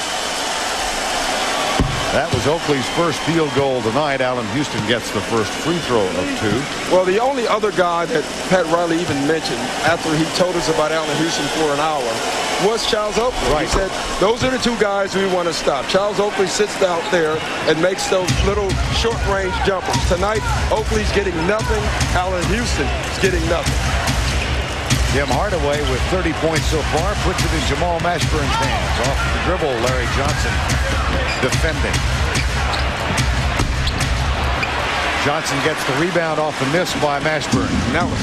That was Oakley's first field goal tonight. Allen Houston gets the first free throw of two. Well, the only other guy that Pat Riley even mentioned after he told us about Allen Houston for an hour was Charles Oakley. Right. He said, those are the two guys we want to stop. Charles Oakley sits out there and makes those little short-range jumpers. Tonight, Oakley's getting nothing. Allen Houston is getting nothing. Tim Hardaway with 30 points so far puts it in Jamal Mashburn's hands. Off the dribble, Larry Johnson defending. Johnson gets the rebound off the miss by Mashburn. And that was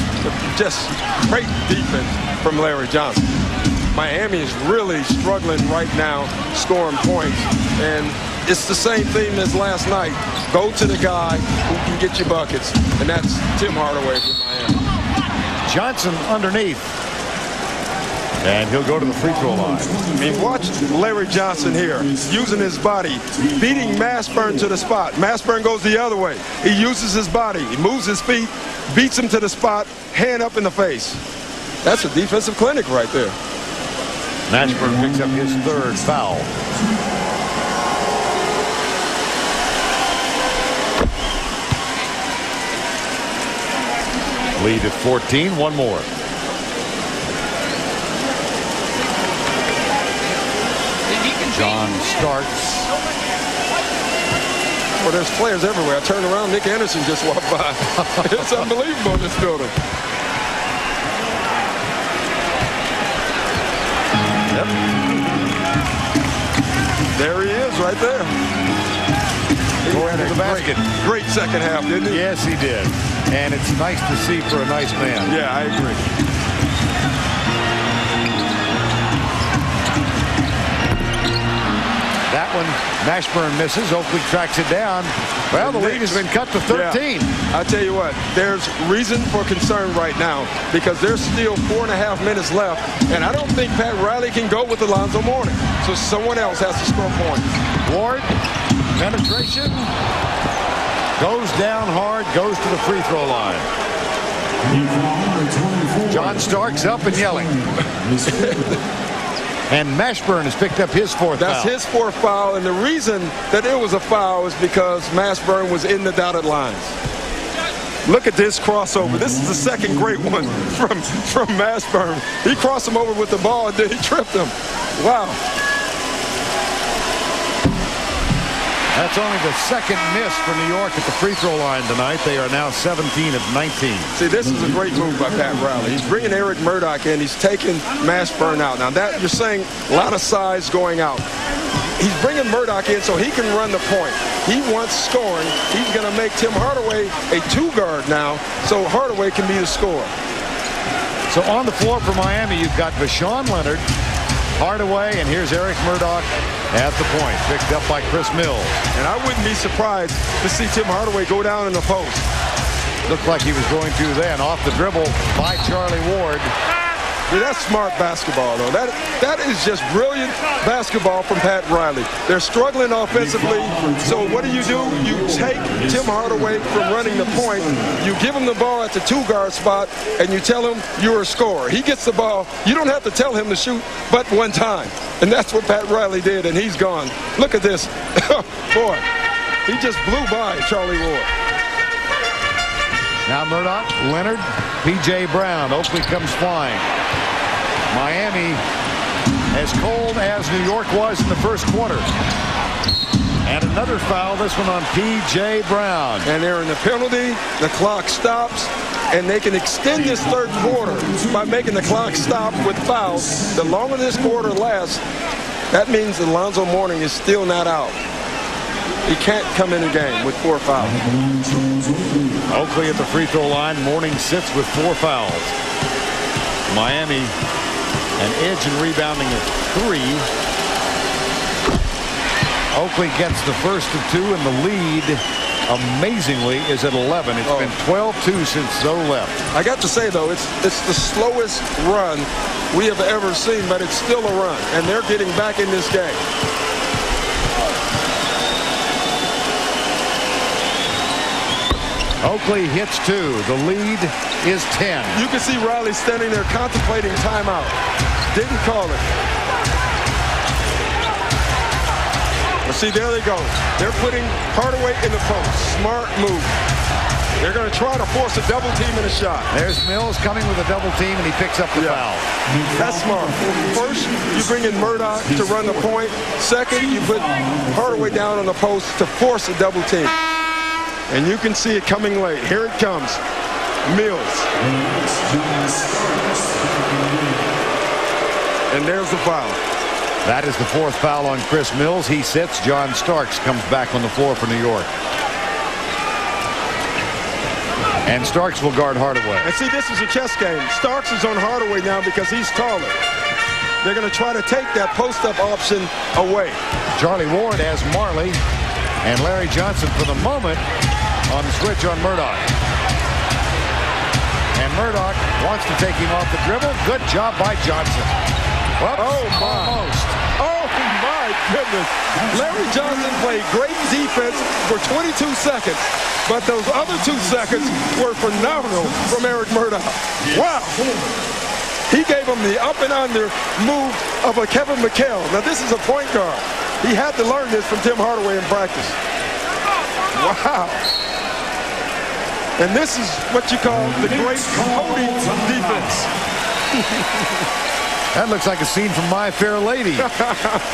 just great defense from Larry Johnson. Miami is really struggling right now scoring points. And it's the same theme as last night. Go to the guy who can get you buckets. And that's Tim Hardaway from Miami. Johnson underneath. And he'll go to the free throw line. I mean, watch Larry Johnson here, using his body, beating Mashburn to the spot. Mashburn goes the other way. He uses his body. He moves his feet, beats him to the spot, hand up in the face. That's a defensive clinic right there. Mashburn picks up his third foul. Lead at 14, one more. John starts. Well, there's players everywhere. I turned around, Nick Anderson just walked by. It's unbelievable in this building. Yep. There he is right there. Going to the basket. Great second half, didn't he? Yes, he did. And it's nice to see for a nice man. Yeah, I agree. That one, Mashburn misses. Oakley tracks it down. Well, the lead has been cut to 13. Yeah. I tell you what, there's reason for concern right now because there's still 4.5 minutes left, and I don't think Pat Riley can go with Alonzo Mourning. So someone else has to score points. Ward, penetration, goes down hard, goes to the free throw line. John Starks up and yelling. And Mashburn has picked up his fourth foul. That's his fourth foul, and the reason that it was a foul is because Mashburn was in the dotted lines. Look at this crossover. This is the second great one from Mashburn. He crossed him over with the ball, and then he tripped him. Wow. That's only the second miss for New York at the free throw line tonight. They are now 17 of 19. See, this is a great move by Pat Riley. He's bringing Eric Murdoch in. He's taking Mashburn out. Now, that you're saying a lot of size going out. He's bringing Murdoch in so he can run the point. He wants scoring. He's going to make Tim Hardaway a two-guard now so Hardaway can be the scorer. So on the floor for Miami, you've got Vashawn Leonard, Hardaway, and here's Eric Murdoch at the point, picked up by Chris Mills. And I wouldn't be surprised to see Tim Hardaway go down in the post. Looked like he was going to then. Off the dribble by Charlie Ward. Yeah, that's smart basketball, though. That is just brilliant basketball from Pat Riley. They're struggling offensively, so what do? You take Tim Hardaway from running the point, you give him the ball at the two-guard spot, and you tell him you're a scorer. He gets the ball. You don't have to tell him to shoot but one time, and that's what Pat Riley did, and he's gone. Look at this. Boy, he just blew by Charlie Ward. Now Murdoch, Leonard, P.J. Brown. Oakley comes flying. Miami as cold as New York was in the first quarter. And another foul, this one on P.J. Brown. And they're in the penalty. The clock stops. And they can extend this third quarter by making the clock stop with fouls. The longer this quarter lasts, that means Alonzo Mourning is still not out. He can't come in the game with 4 fouls. Oakley at the free throw line. Mourning sits with 4 fouls. Miami an edge in rebounding at 3. Oakley gets the first of 2, and the lead, amazingly, is at 11. It's been 12-2 since Zoe left. I got to say, though, it's the slowest run we have ever seen, but it's still a run, and they're getting back in this game. Oakley hits 2. The lead is 10. You can see Riley standing there contemplating timeout. Didn't call it. But see, there they go. They're putting Hardaway in the post. Smart move. They're going to try to force a double team in a shot. There's Mills coming with a double team, and he picks up the foul. That's smart. First, you bring in Murdoch to run the point. Second, you put Hardaway down on the post to force a double team. And you can see it coming late. Here it comes. Mills. And there's the foul. That is the 4th foul on Chris Mills. He sits. John Starks comes back on the floor for New York. And Starks will guard Hardaway. And see, this is a chess game. Starks is on Hardaway now because he's taller. They're going to try to take that post-up option away. Charlie Ward has Marley and Larry Johnson for the moment on the switch on Murdoch. And Murdoch wants to take him off the dribble. Good job by Johnson. Well, almost. Oh, my goodness. Larry Johnson played great defense for 22 seconds, but those other 2 seconds were phenomenal from Eric Murdoch. Wow. He gave him the up and under move of a Kevin McHale. Now, this is a point guard. He had to learn this from Tim Hardaway in practice. Wow. And this is what you call the great Cody defense. That looks like a scene from My Fair Lady.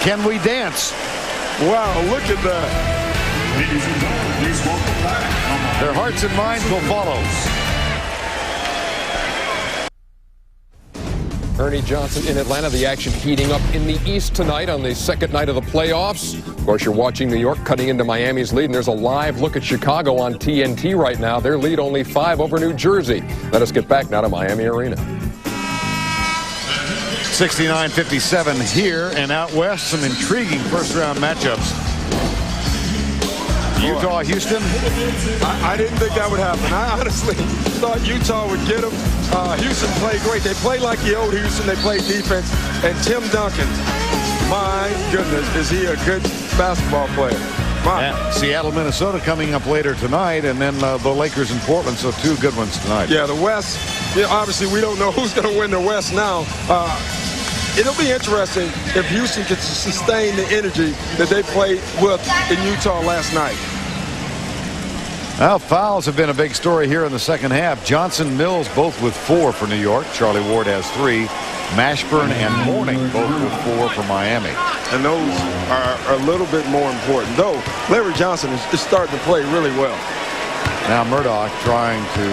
Can we dance? Wow, look at that. Their hearts and minds will follow. Ernie Johnson in Atlanta. The action heating up in the East tonight on the second night of the playoffs. Of course, you're watching New York cutting into Miami's lead, and there's a live look at Chicago on TNT right now. Their lead only 5 over New Jersey. Let us get back now to Miami Arena. 69-57 here and out west. Some intriguing first-round matchups. Utah, Houston. I didn't think that would happen. I honestly thought Utah would get them. Houston played great. They played like the old Houston. They played defense. And Tim Duncan, my goodness, is he a good basketball player. Seattle, Minnesota coming up later tonight, and then the Lakers in Portland, so 2 good ones tonight. Yeah, the West, obviously we don't know who's going to win the West now. It'll be interesting if Houston can sustain the energy that they played with in Utah last night. Well, fouls have been a big story here in the second half. Johnson, Mills both with 4 for New York. Charlie Ward has 3. Mashburn and Mourning both with 4 for Miami. And those are a little bit more important, though Larry Johnson is starting to play really well. Now Murdoch trying to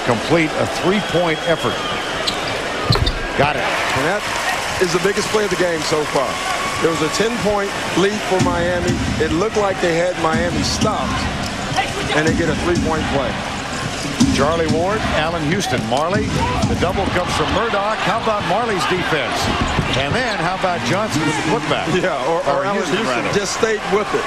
complete a 3-point effort. Got it. And that is the biggest play of the game so far. There was a 10-point lead for Miami. It looked like they had Miami stopped, and they get a 3-point play. Charlie Ward, Allen Houston, Marley. The double comes from Murdoch. How about Marley's defense? And then how about Johnson with the putback? Yeah, or Allen Houston just stayed with it.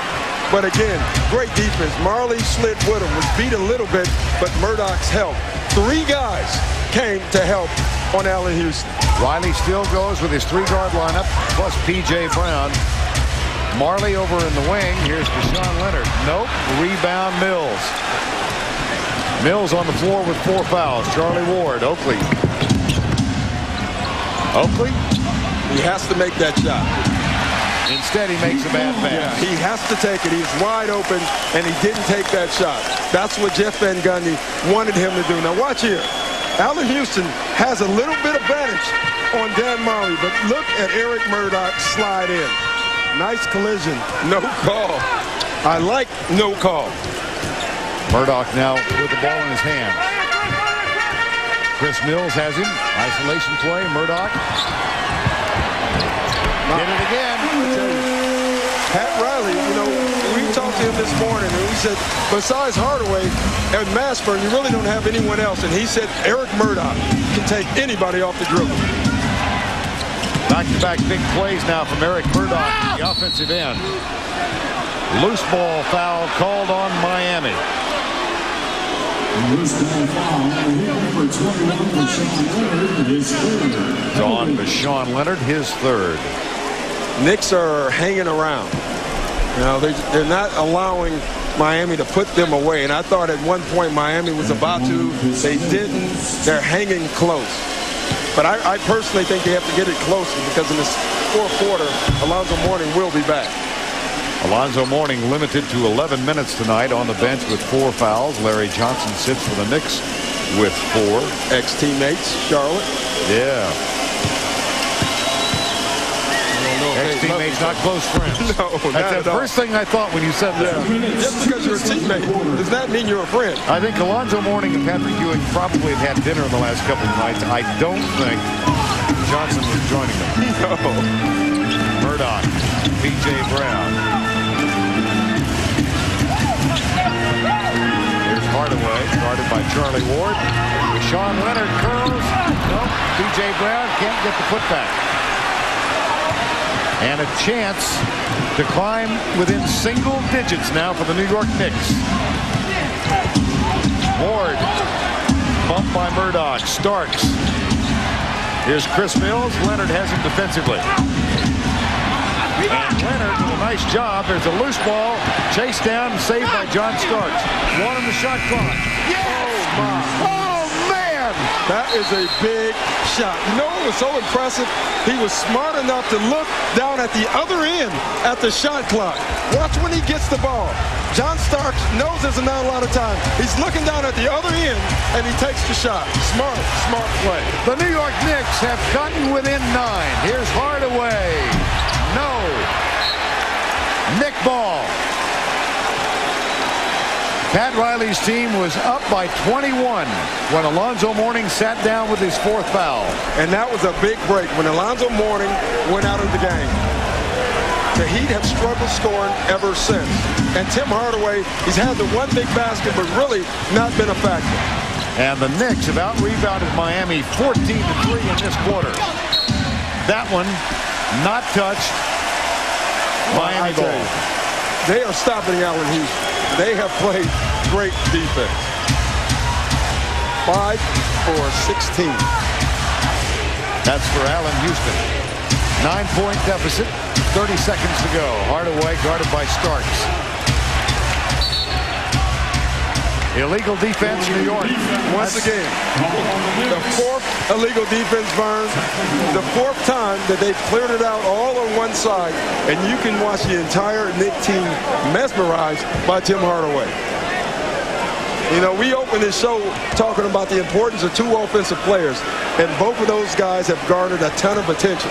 But again, great defense. Marley slid with him, was beat a little bit, but Murdoch's help. 3 guys came to help on Allen Houston. Riley still goes with his 3-guard lineup, plus P.J. Brown. Marley over in the wing. Here's Deshaun Leonard. Nope. Rebound Mills. Mills on the floor with 4 fouls. Charlie Ward. Oakley. He has to make that shot. Instead, he makes a bad pass. Yeah, he has to take it. He's wide open, and he didn't take that shot. That's what Jeff Van Gundy wanted him to do. Now, watch here. Allen Houston has a little bit of advantage on Dan Marley, but look at Eric Murdoch slide in. Nice collision. No call. I like no call. Murdoch now with the ball in his hands. Chris Mills has him. Isolation play. Murdoch. Did it again. Pat Riley, we talked to him this morning, and we said, besides Hardaway and Mashburn, you really don't have anyone else. And he said Eric Murdoch can take anybody off the dribble. Back-to-back big plays now from Eric Murdoch at the offensive end. Loose ball foul called on Miami. Loose ball foul, number 21 for Sean Leonard, his 3rd. On to Sean Leonard, his 3rd. Knicks are hanging around. They're not allowing Miami to put them away. And I thought at one point Miami was about to. They didn't. They're hanging close. But I personally think they have to get it closer because in this 4th quarter, Alonzo Mourning will be back. Alonzo Mourning limited to 11 minutes tonight on the bench with 4 fouls. Larry Johnson sits for the Knicks with 4. Ex-teammates, Charlotte. Yeah. Ex-teammates, not close friends. No, that's the first thing I thought when you said that. Just because you're a teammate does not mean you're a friend. I think Alonzo Mourning and Patrick Ewing probably have had dinner in the last couple of nights. I don't think Johnson was joining them. No. Murdoch, P.J. Brown. Here's Hardaway, guarded by Charlie Ward. Sean Leonard curls. No, P.J. Brown can't get the putback. And a chance to climb within single digits now for the New York Knicks. Ward, bumped by Murdoch. Starks. Here's Chris Mills. Leonard has him defensively. And Leonard with a nice job. There's a loose ball. Chased down and saved by John Starks. 1 on the shot clock. Yes! Oh, my. Oh, man! That is a big shot. It was so impressive. He was smart enough to look down at the other end at the shot clock. Watch when he gets the ball. John Starks knows there's not a lot of time. He's looking down at the other end, and he takes the shot. Smart play. The New York Knicks have gotten within 9. Here's Hardaway. No. Nick Ball. Pat Riley's team was up by 21 when Alonzo Mourning sat down with his 4th foul. And that was a big break when Alonzo Mourning went out of the game. The Heat have struggled scoring ever since. And Tim Hardaway, he's had the one big basket, but really not been a factor. And the Knicks have out-rebounded Miami 14-3 in this quarter. That one not touched. Miami ball. They are stopping Allen Houston. They have played great defense. 5 for 16. That's for Allen Houston. 9-point deficit, 30 seconds to go. Hardaway guarded by Starks. Illegal defense, New York. Once again, the fourth illegal defense, Vern. The fourth time that they've cleared it out all on one side, and you can watch the entire Knicks team mesmerized by Tim Hardaway. You know, we opened this show talking about the importance of two offensive players, and both of those guys have garnered a ton of attention.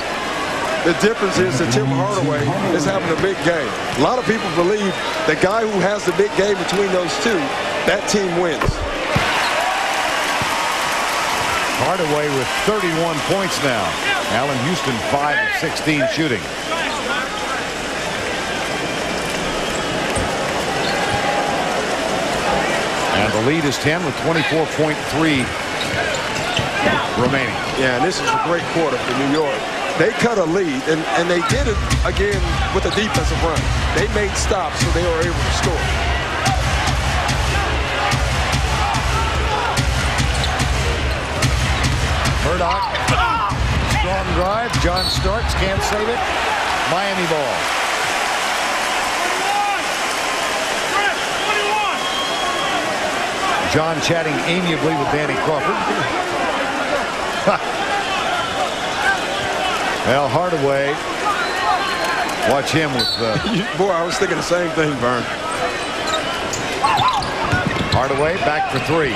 The difference is that Tim Hardaway is having a big game. A lot of people believe the guy who has the big game between those two, that team wins. Hardaway with 31 points now. Allen Houston 5 of 16 shooting. And the lead is 10 with 24.3 remaining. Yeah, and this is a great quarter for New York. They cut a lead, and they did it again with a defensive run. They made stops, so they were able to score. Murdoch, strong drive. John Starks can't save it. Miami ball. John chatting amiably with Danny Crawford. Well, Hardaway, watch him with... Boy, I was thinking the same thing, Vern. Hardaway back for three.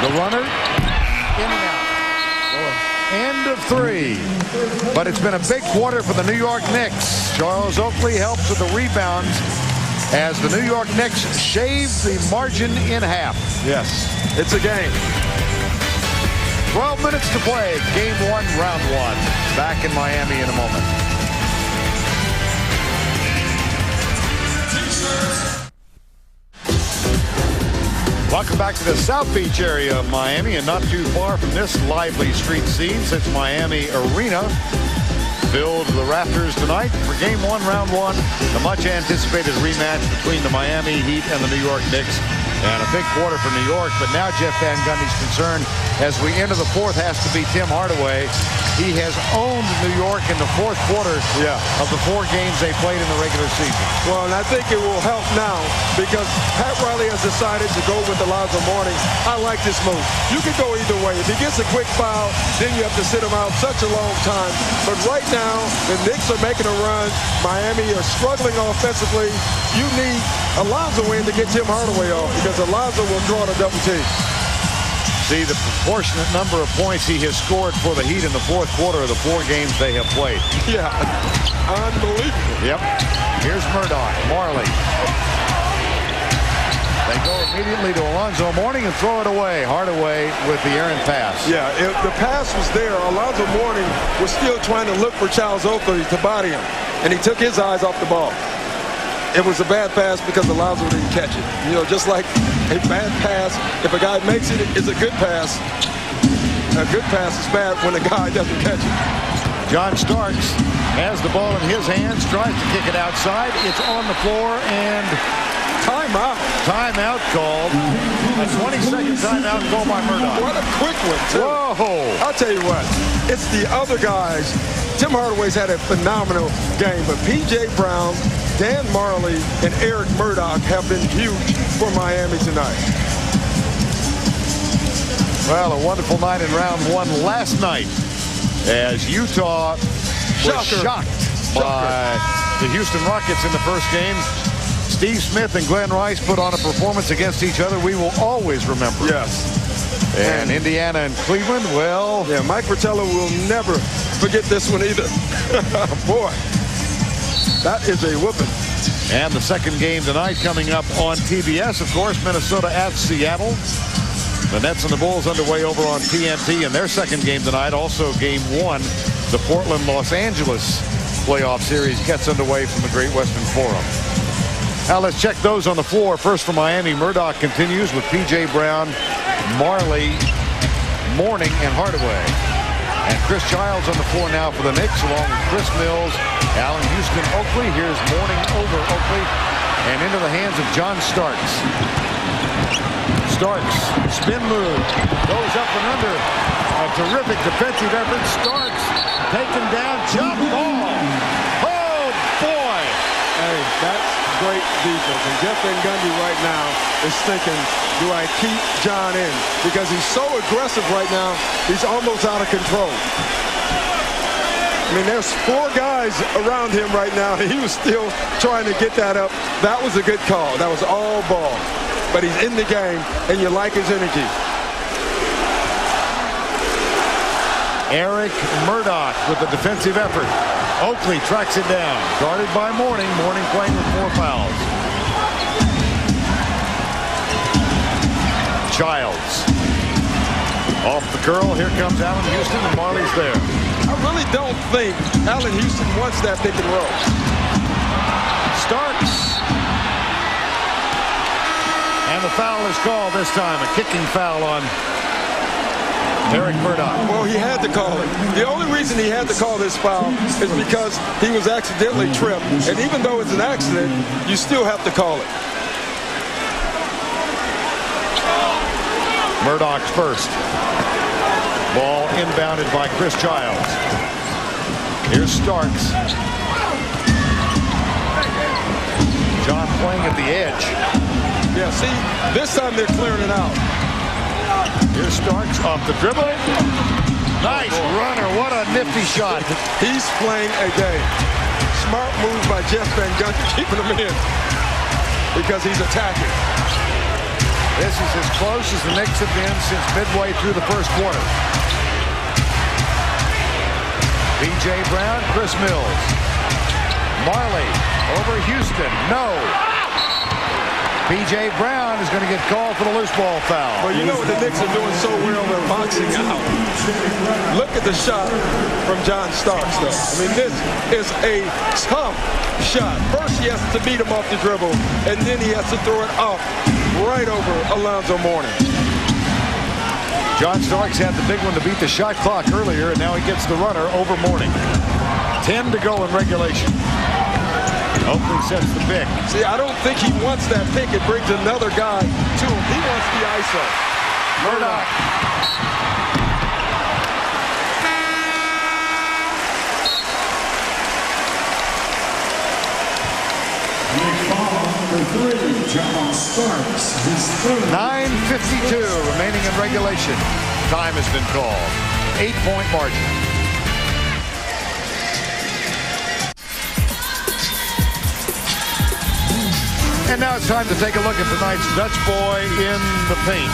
The runner, in and out. End of three. But it's been a big quarter for the New York Knicks. Charles Oakley helps with the rebounds as the New York Knicks shave the margin in half. Yes, it's a game. 12 minutes to play. Game 1, round 1. Back in Miami in a moment. Welcome back to the South Beach area of Miami, and not too far from this lively street scene since Miami Arena filled the rafters tonight for Game 1, round 1. The much-anticipated rematch between the Miami Heat and the New York Knicks. And a big quarter for New York, but now Jeff Van Gundy's concerned as we enter the fourth has to be Tim Hardaway. He has owned New York in the fourth quarter of the 4 games they played in the regular season. Well, and I think it will help now because Pat Riley has decided to go with Alonzo Mourning. I like this move. You can go either way. If he gets a quick foul, then you have to sit him out such a long time. But right now, the Knicks are making a run. Miami are struggling offensively. You need Alonzo in to get Tim Hardaway off because Alonzo will draw the double team. See the proportionate number of points he has scored for the Heat in the fourth quarter of the 4 games they have played. Yeah, unbelievable. Yep. Here's Murdoch, Marley. They go immediately to Alonzo Mourning and throw it away. Hardaway with the errant pass. Yeah, the pass was there. Alonzo Mourning was still trying to look for Charles Oakley to body him, and he took his eyes off the ball. It was a bad pass because Alonzo didn't catch it. You know, just like a bad pass, if a guy makes it, it's a good pass. A good pass is bad when a guy doesn't catch it. John Starks has the ball in his hands, tries to kick it outside. It's on the floor, and timeout. Timeout called. A 20-second timeout called by Murdoch. What a quick one, too. Whoa. I'll tell you what, it's the other guys. Tim Hardaway's had a phenomenal game, but P.J. Brown, Dan Marley, and Eric Murdoch have been huge for Miami tonight. Well, a wonderful night in round 1 last night as Utah was shocked by the Houston Rockets in the first game. Steve Smith and Glenn Rice put on a performance against each other we will always remember. Yes. And Indiana and Cleveland, well... Yeah, Mike Fratello will never forget this one either. Boy, that is a whooping. And the second game tonight coming up on TBS, of course, Minnesota at Seattle. The Nets and the Bulls underway over on TNT in their second game tonight. Also game 1, the Portland-Los Angeles playoff series gets underway from the Great Western Forum. Now let's check those on the floor. First for Miami, Murdoch continues with P.J. Brown, Marley, Mourning, and Hardaway. And Chris Childs on the floor now for the Knicks, along with Chris Mills, Allen Houston, Oakley. Here's Mourning over Oakley, and into the hands of John Starks. Starks, spin move, goes up and under. A terrific defensive effort. Starks taken down, jump ball. Oh, boy. Hey, that's great defense. And Jeff Van Gundy right now is thinking, do I keep John in? Because he's so aggressive right now, he's almost out of control. I mean, there's 4 guys around him right now, and he was still trying to get that up. That was a good call. That was all ball. But he's in the game, and you like his energy. Eric Murdoch with the defensive effort. Oakley tracks it down. Guarded by Mourning. Mourning playing with 4 fouls. Childs. Off the curl. Here comes Allen Houston, and Marley's there. I really don't think Allen Houston wants that pick and roll. Starks. And the foul is called this time. A kicking foul on Eric Murdoch. Well, he had to call it. The only reason he had to call this foul is because he was accidentally tripped. And even though it's an accident, you still have to call it. Murdoch's first. Ball inbounded by Chris Childs. Here's Starks. John playing at the edge. Yeah, see, this time they're clearing it out. Here's Starks off the dribble. Nice runner. What a nifty shot. He's playing a game. Smart move by Jeff Van Gundy, keeping him in because he's attacking. This is as close as the Knicks have been since midway through the first quarter. B.J. Brown, Chris Mills. Marley over Houston. No. B.J. Brown is going to get called for the loose ball foul. Well, you know what the Knicks are doing so well, they're boxing out. Look at the shot from John Starks, though. I mean, this is a tough shot. First, he has to beat him off the dribble, and then he has to throw it up right over Alonzo Mourning. John Starks had the big one to beat the shot clock earlier, and now he gets the runner over Mourning. 10 to go in regulation. Oakley sets the pick. See, I don't think he wants that pick. It brings another guy to him. He wants the ISO. Murdoch. John Starks, his third. 9:52 remaining in regulation. Time has been called. 8-point margin. And now it's time to take a look at tonight's Dutch boy in the paint.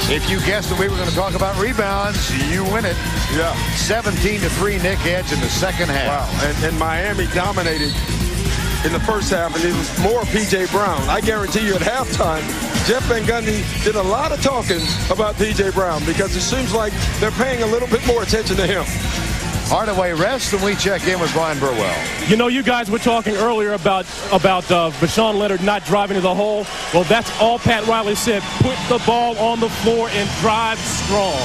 If you guessed that we were going to talk about rebounds, you win it. Yeah. 17-3 Nick edge in the second half. Wow. And Miami dominated in the first half, and it was more P.J. Brown. I guarantee you at halftime, Jeff Van Gundy did a lot of talking about P.J. Brown because it seems like they're paying a little bit more attention to him. Hardaway rests, and we check in with Brian Burwell. You know, you guys were talking earlier about Rashawn Leonard not driving to the hole. Well, that's all Pat Riley said. Put the ball on the floor and drive strong.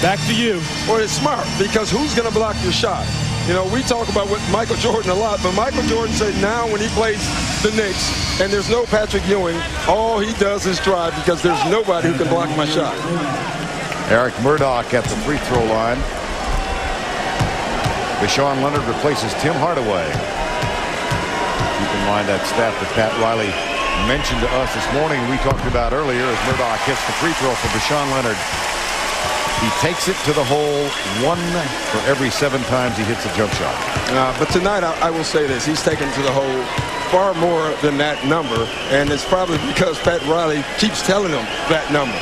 Back to you. Well, it's smart because who's going to block your shot? You know, we talk about with Michael Jordan a lot, but Michael Jordan said now when he plays the Knicks and there's no Patrick Ewing, all he does is drive because there's nobody who can block my shot. Eric Murdoch at the free throw line. Rashawn Leonard replaces Tim Hardaway. Keep in mind that stat that Pat Riley mentioned to us this morning, we talked about earlier, as Murdoch hits the free throw for Rashawn Leonard. He takes it to the hole 1 for every 7 times he hits a jump shot. But tonight, I will say this. He's taken to the hole far more than that number, and it's probably because Pat Riley keeps telling him that number.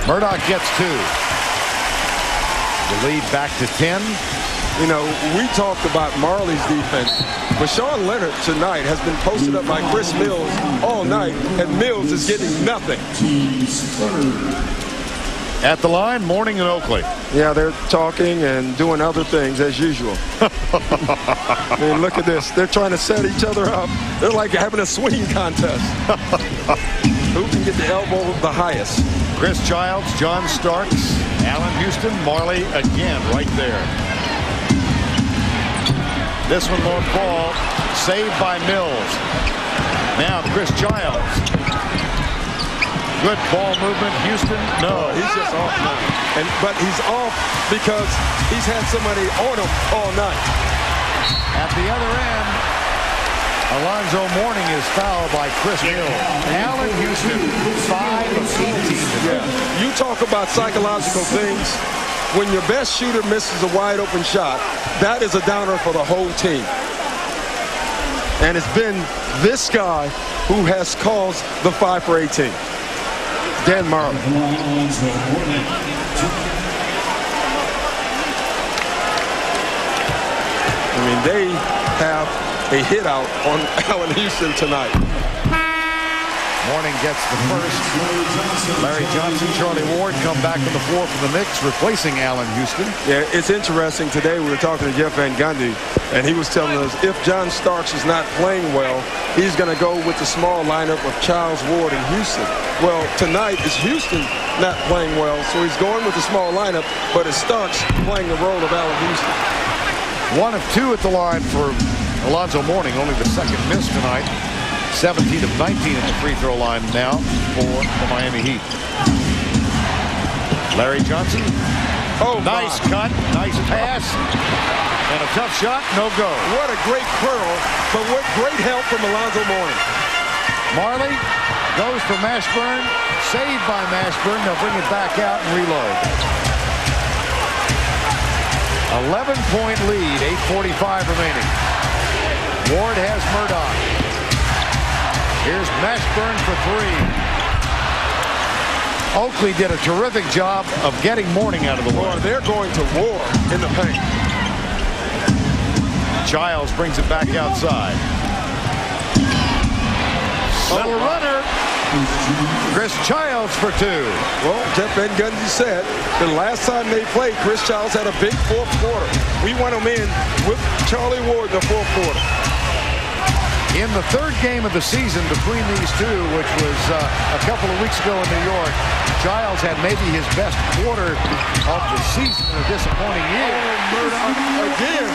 Murdoch gets 2. The lead back to 10. You know, we talked about Marley's defense, but Rashawn Leonard tonight has been posted up by Chris Mills all night, and Mills is getting nothing. At the line, Mourning and Oakley. Yeah, they're talking and doing other things as usual. I mean, look at this. They're trying to set each other up. They're like having a swinging contest. Who can get the elbow the highest? Chris Childs, John Starks, Allen Houston, Marley again right there. This one won't fall. Saved by Mills. Now Chris Childs. Good ball movement. Houston, no. He's just off now. But he's off because he's had somebody on him all night. At the other end, Alonzo Mourning is fouled by Chris Mills. Allen Houston, 5 of 18. Yeah. You talk about psychological things. When your best shooter misses a wide open shot, that is a downer for the whole team. And it's been this guy who has caused the 5 for 18. Dan Marley. I mean, they have a hit out on Allen Houston tonight. Mourning gets the first. Larry Johnson, Charlie Ward come back to the floor for the Knicks, replacing Allen Houston. Yeah, it's interesting. Today we were talking to Jeff Van Gundy, and he was telling us if John Starks is not playing well, he's going to go with the small lineup of Childs, Ward, and Houston. Well, tonight is Houston not playing well, so he's going with the small lineup, but it's Starks playing the role of Allen Houston. 1 of 2 at the line for Alonzo Mourning, only the second miss tonight. 17 of 19 at the free throw line now for the Miami Heat. Larry Johnson. Oh, nice cut, nice pass, and a tough shot, no go. What a great curl, but what great help from Alonzo Mourning. Marley goes for Mashburn, saved by Mashburn. They'll bring it back out and reload. 11-point lead, 8:45 remaining. Ward has Murdoch. Here's Mashburn for 3. Oakley did a terrific job of getting Mourning out of the way. Boy, they're going to war in the paint. Childs brings it back outside. Little runner. Chris Childs for 2. Well, Jeff Van Gundy said the last time they played, Chris Childs had a big fourth quarter. We went him in with Charlie Ward in the fourth quarter. In the third game of the season between these two, which was a couple of weeks ago in New York, Childs had maybe his best quarter of the season in a disappointing year. Oh, Murdoch again.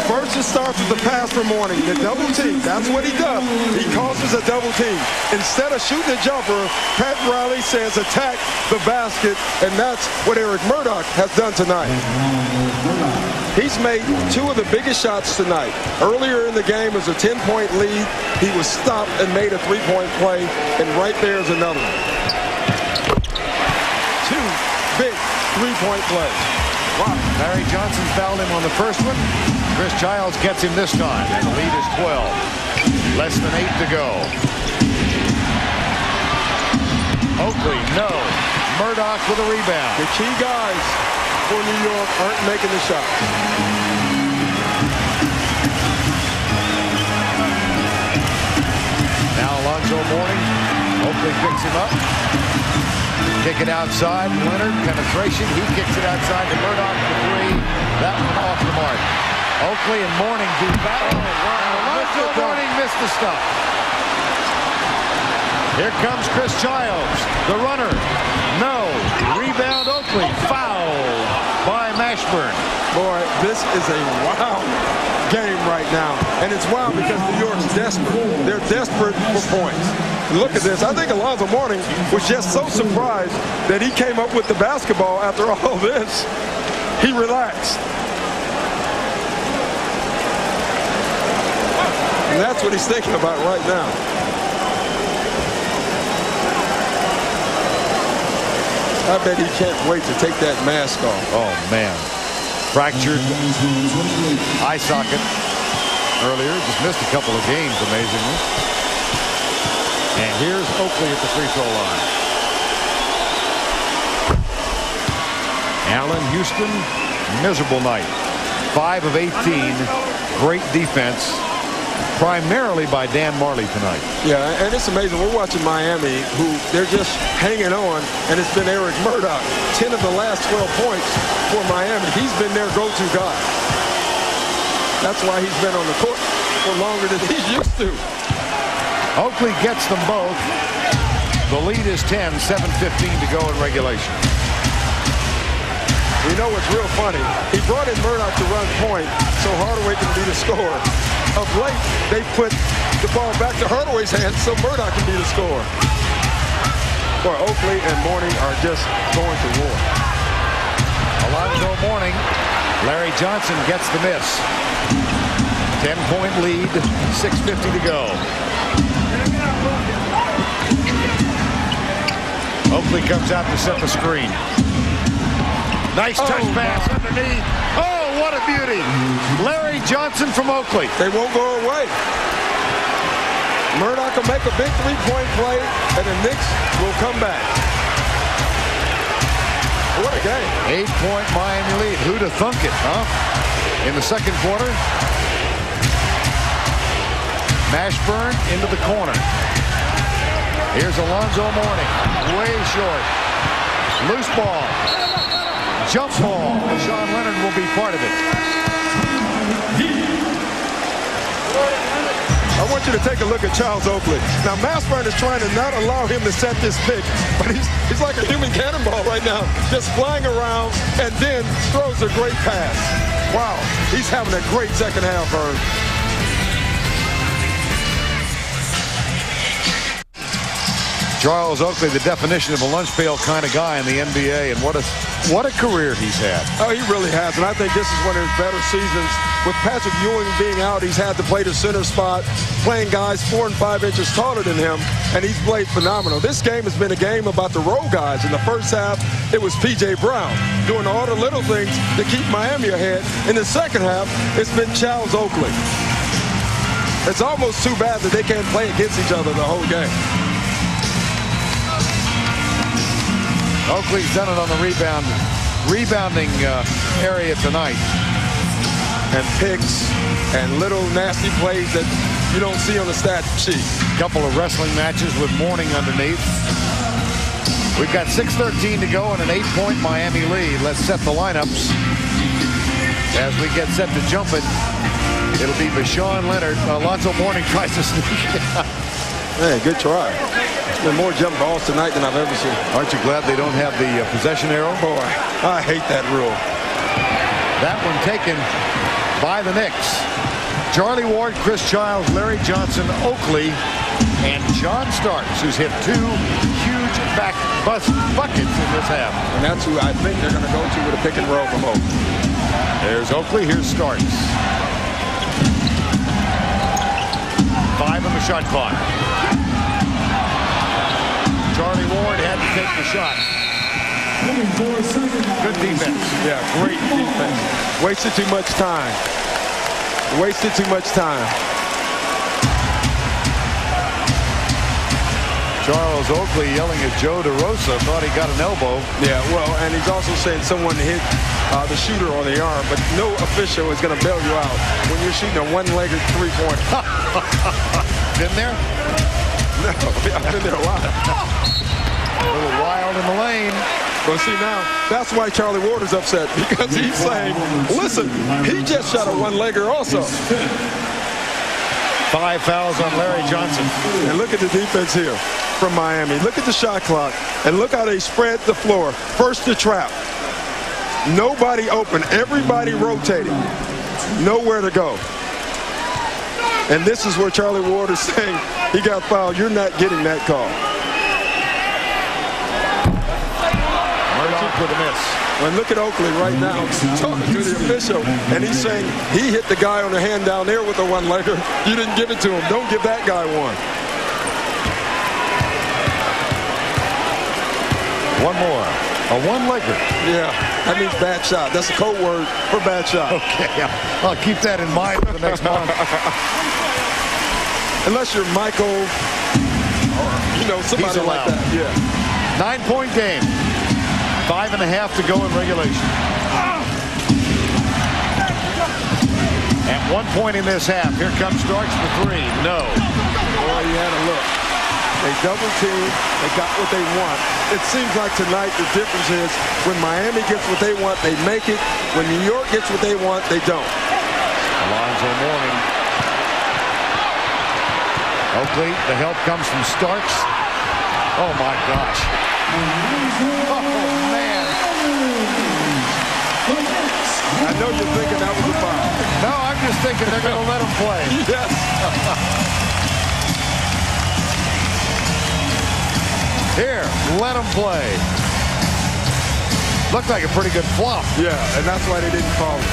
First it starts with the pass for Mourning, the double team. That's what he does. He causes a double team. Instead of shooting a jumper, Pat Riley says attack the basket, and that's what Eric Murdoch has done tonight. He's made 2 of the biggest shots tonight. Earlier in the game was a 10-point lead. He was stopped and made a 3-point play, and right there's another one. 2 big 3-point plays. Wow. Larry Johnson fouled him on the first one. Chris Childs gets him this time, and the lead is 12. Less than 8 to go. Oakley, no. Murdoch with a rebound. The key guys for New York aren't making the shot. Now Alonzo Mourning. Oakley picks him up. Kick it outside. Leonard, penetration. He kicks it outside to Murdoch for 3. That one off the mark. Oakley and Mourning do battle. Alonzo Mourning missed the stop. Here comes Chris Childs, the runner. No. Rebound Oakley. Fouled by Mashburn. Boy, this is a wild game right now. And it's wild because New York's desperate. They're desperate for points. Look at this. I think Alonzo Mourning was just so surprised that he came up with the basketball after all this. He relaxed. And that's what he's thinking about right now. I bet he can't wait to take that mask off. Oh, man. Fractured eye socket earlier. Just missed a couple of games, amazingly. And here's Oakley at the free throw line. Allen Houston, miserable night. 5 of 18. Great defense. Primarily by Dan Marley tonight. Yeah, and it's amazing. We're watching Miami, who they're just hanging on, and it's been Eric Murdoch. 10 of the last 12 points for Miami. He's been their go-to guy. That's why he's been on the court for longer than he's used to. Oakley gets them both. The lead is 10, 7:15 to go in regulation. You know what's real funny? He brought in Murdoch to run point so Hardaway can be the scorer. of late, they put the ball back to Hardaway's hands so Murdoch can be the scorer. Boy, Oakley and Mourning are just going to war. Alonzo Mourning. Larry Johnson gets the miss. 10-point lead, 6:50 to go. Oakley comes out to set the screen. Nice touch pass underneath. Oh, what a beauty. Larry Johnson from Oakley. They won't go away. Murdoch will make a big three-point play, and the Knicks will come back. What a game. 8-point Miami lead. Who'd have thunk it, huh? In the second quarter. Mashburn into the corner. Here's Alonzo Mourning. Way short. Loose ball. Jump ball. Sean Leonard will be part of it. I want you to take a look at Charles Oakley. Now, Mashburn is trying to not allow him to set this pick, but he's like a human cannonball right now, just flying around and then throws a great pass. Wow, he's having a great second half, Vern. Charles Oakley, the definition of a lunch pail kind of guy in the NBA, and what a career he's had. Oh, he really has, and I think this is one of his better seasons. With Patrick Ewing being out, he's had to play the center spot, playing guys 4 and 5 inches taller than him, and he's played phenomenal. This game has been a game about the role guys. In the first half, it was P.J. Brown doing all the little things to keep Miami ahead. In the second half, it's been Charles Oakley. It's almost too bad that they can't play against each other the whole game. Oakley's done it on the rebounding area tonight. And picks and little nasty plays that you don't see on the stat sheet. Couple of wrestling matches with Mourning underneath. We've got 6:13 to go and an 8-point Miami lead. Let's set the lineups. As we get set to jump it, it'll be Sean Leonard. Alonzo Mourning tries to sneak it. Hey, good try. There's been more jump balls tonight than I've ever seen. Aren't you glad they don't have the possession arrow? Boy, I hate that rule. That one taken by the Knicks. Charlie Ward, Chris Childs, Larry Johnson, Oakley, and John Starks, who's hit 2 huge back buckets in this half. And that's who I think they're going to go to with a pick and roll from Oakley. There's Oakley. Here's Starks. 5 on the shot clock. Charlie Ward had to take the shot. Good defense. Yeah, great defense. Wasted too much time. Wasted too much time. Charles Oakley yelling at Joe DeRosa. Thought he got an elbow. Yeah, well, and he's also saying someone hit the shooter on the arm, but no official is going to bail you out when you're shooting a one-legged three-pointer. Been there? No, I've been there a lot. A little wild in the lane. Well, see, now, that's why Charlie Ward is upset, because he's saying, listen, he just shot a one-legger also. 5 fouls on Larry Johnson. And look at the defense here from Miami. Look at the shot clock, and look how they spread the floor. First the trap. Nobody open. Everybody rotating. Nowhere to go. And this is where Charlie Ward is saying he got fouled. You're not getting that call. Murdoch with a miss. And look at Oakley right now talking to the official, and he's saying he hit the guy on the hand down there with a one-legger. You didn't give it to him. Don't give that guy one. One more. A one-legger. Yeah, that means bad shot. That's a code word for bad shot. Okay, I'll keep that in mind for the next month. Unless you're Michael or, somebody like that. Yeah. 9-point game. 5.5 to go in regulation. At one point in this half, here comes Starks for 3. No. Boy, he had a look. They double team. They got what they want. It seems like tonight the difference is when Miami gets what they want, they make it. When New York gets what they want, they don't. Alonzo Mourning. Oakley, the help comes from Starks. Oh, my gosh. Oh, man. I know you're thinking that was a foul. No, I'm just thinking they're going to let him play. Yes. Here, let him play. Looked like a pretty good flop. Yeah, and that's why they didn't call it.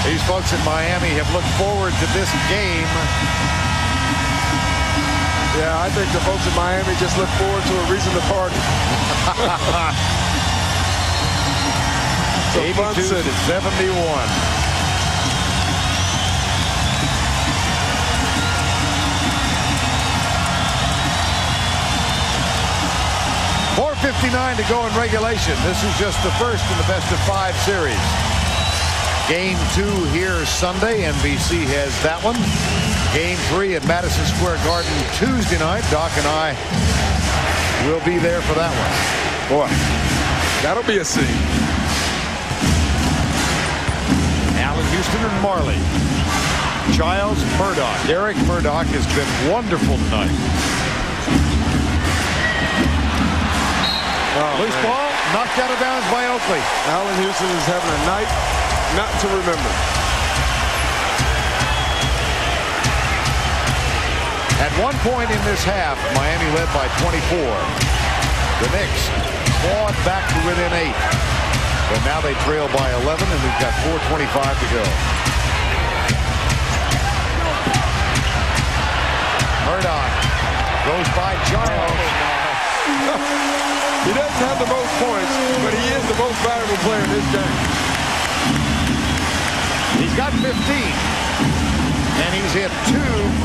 These folks in Miami have looked forward to this game. Yeah, I think the folks in Miami just look forward to a reason to party. 82 to 71. .459 to go in regulation. This is just the first in the best-of-5 series. Game 2 here Sunday. NBC has that one. Game 3 at Madison Square Garden Tuesday night. Doc and I will be there for that one. Boy, that'll be a scene. Allen Houston and Marley. Giles Murdoch. Eric Murdoch has been wonderful tonight. Loose ball, knocked out of bounds by Oakley. Allen Houston is having a night not to remember. At one point in this half, Miami led by 24. The Knicks clawed back to within 8. But now they trail by 11, and we've got 4:25 to go. Murdoch goes by Giles. He doesn't have the most points, but he is the most valuable player in this game. He's got 15. And he's hit 2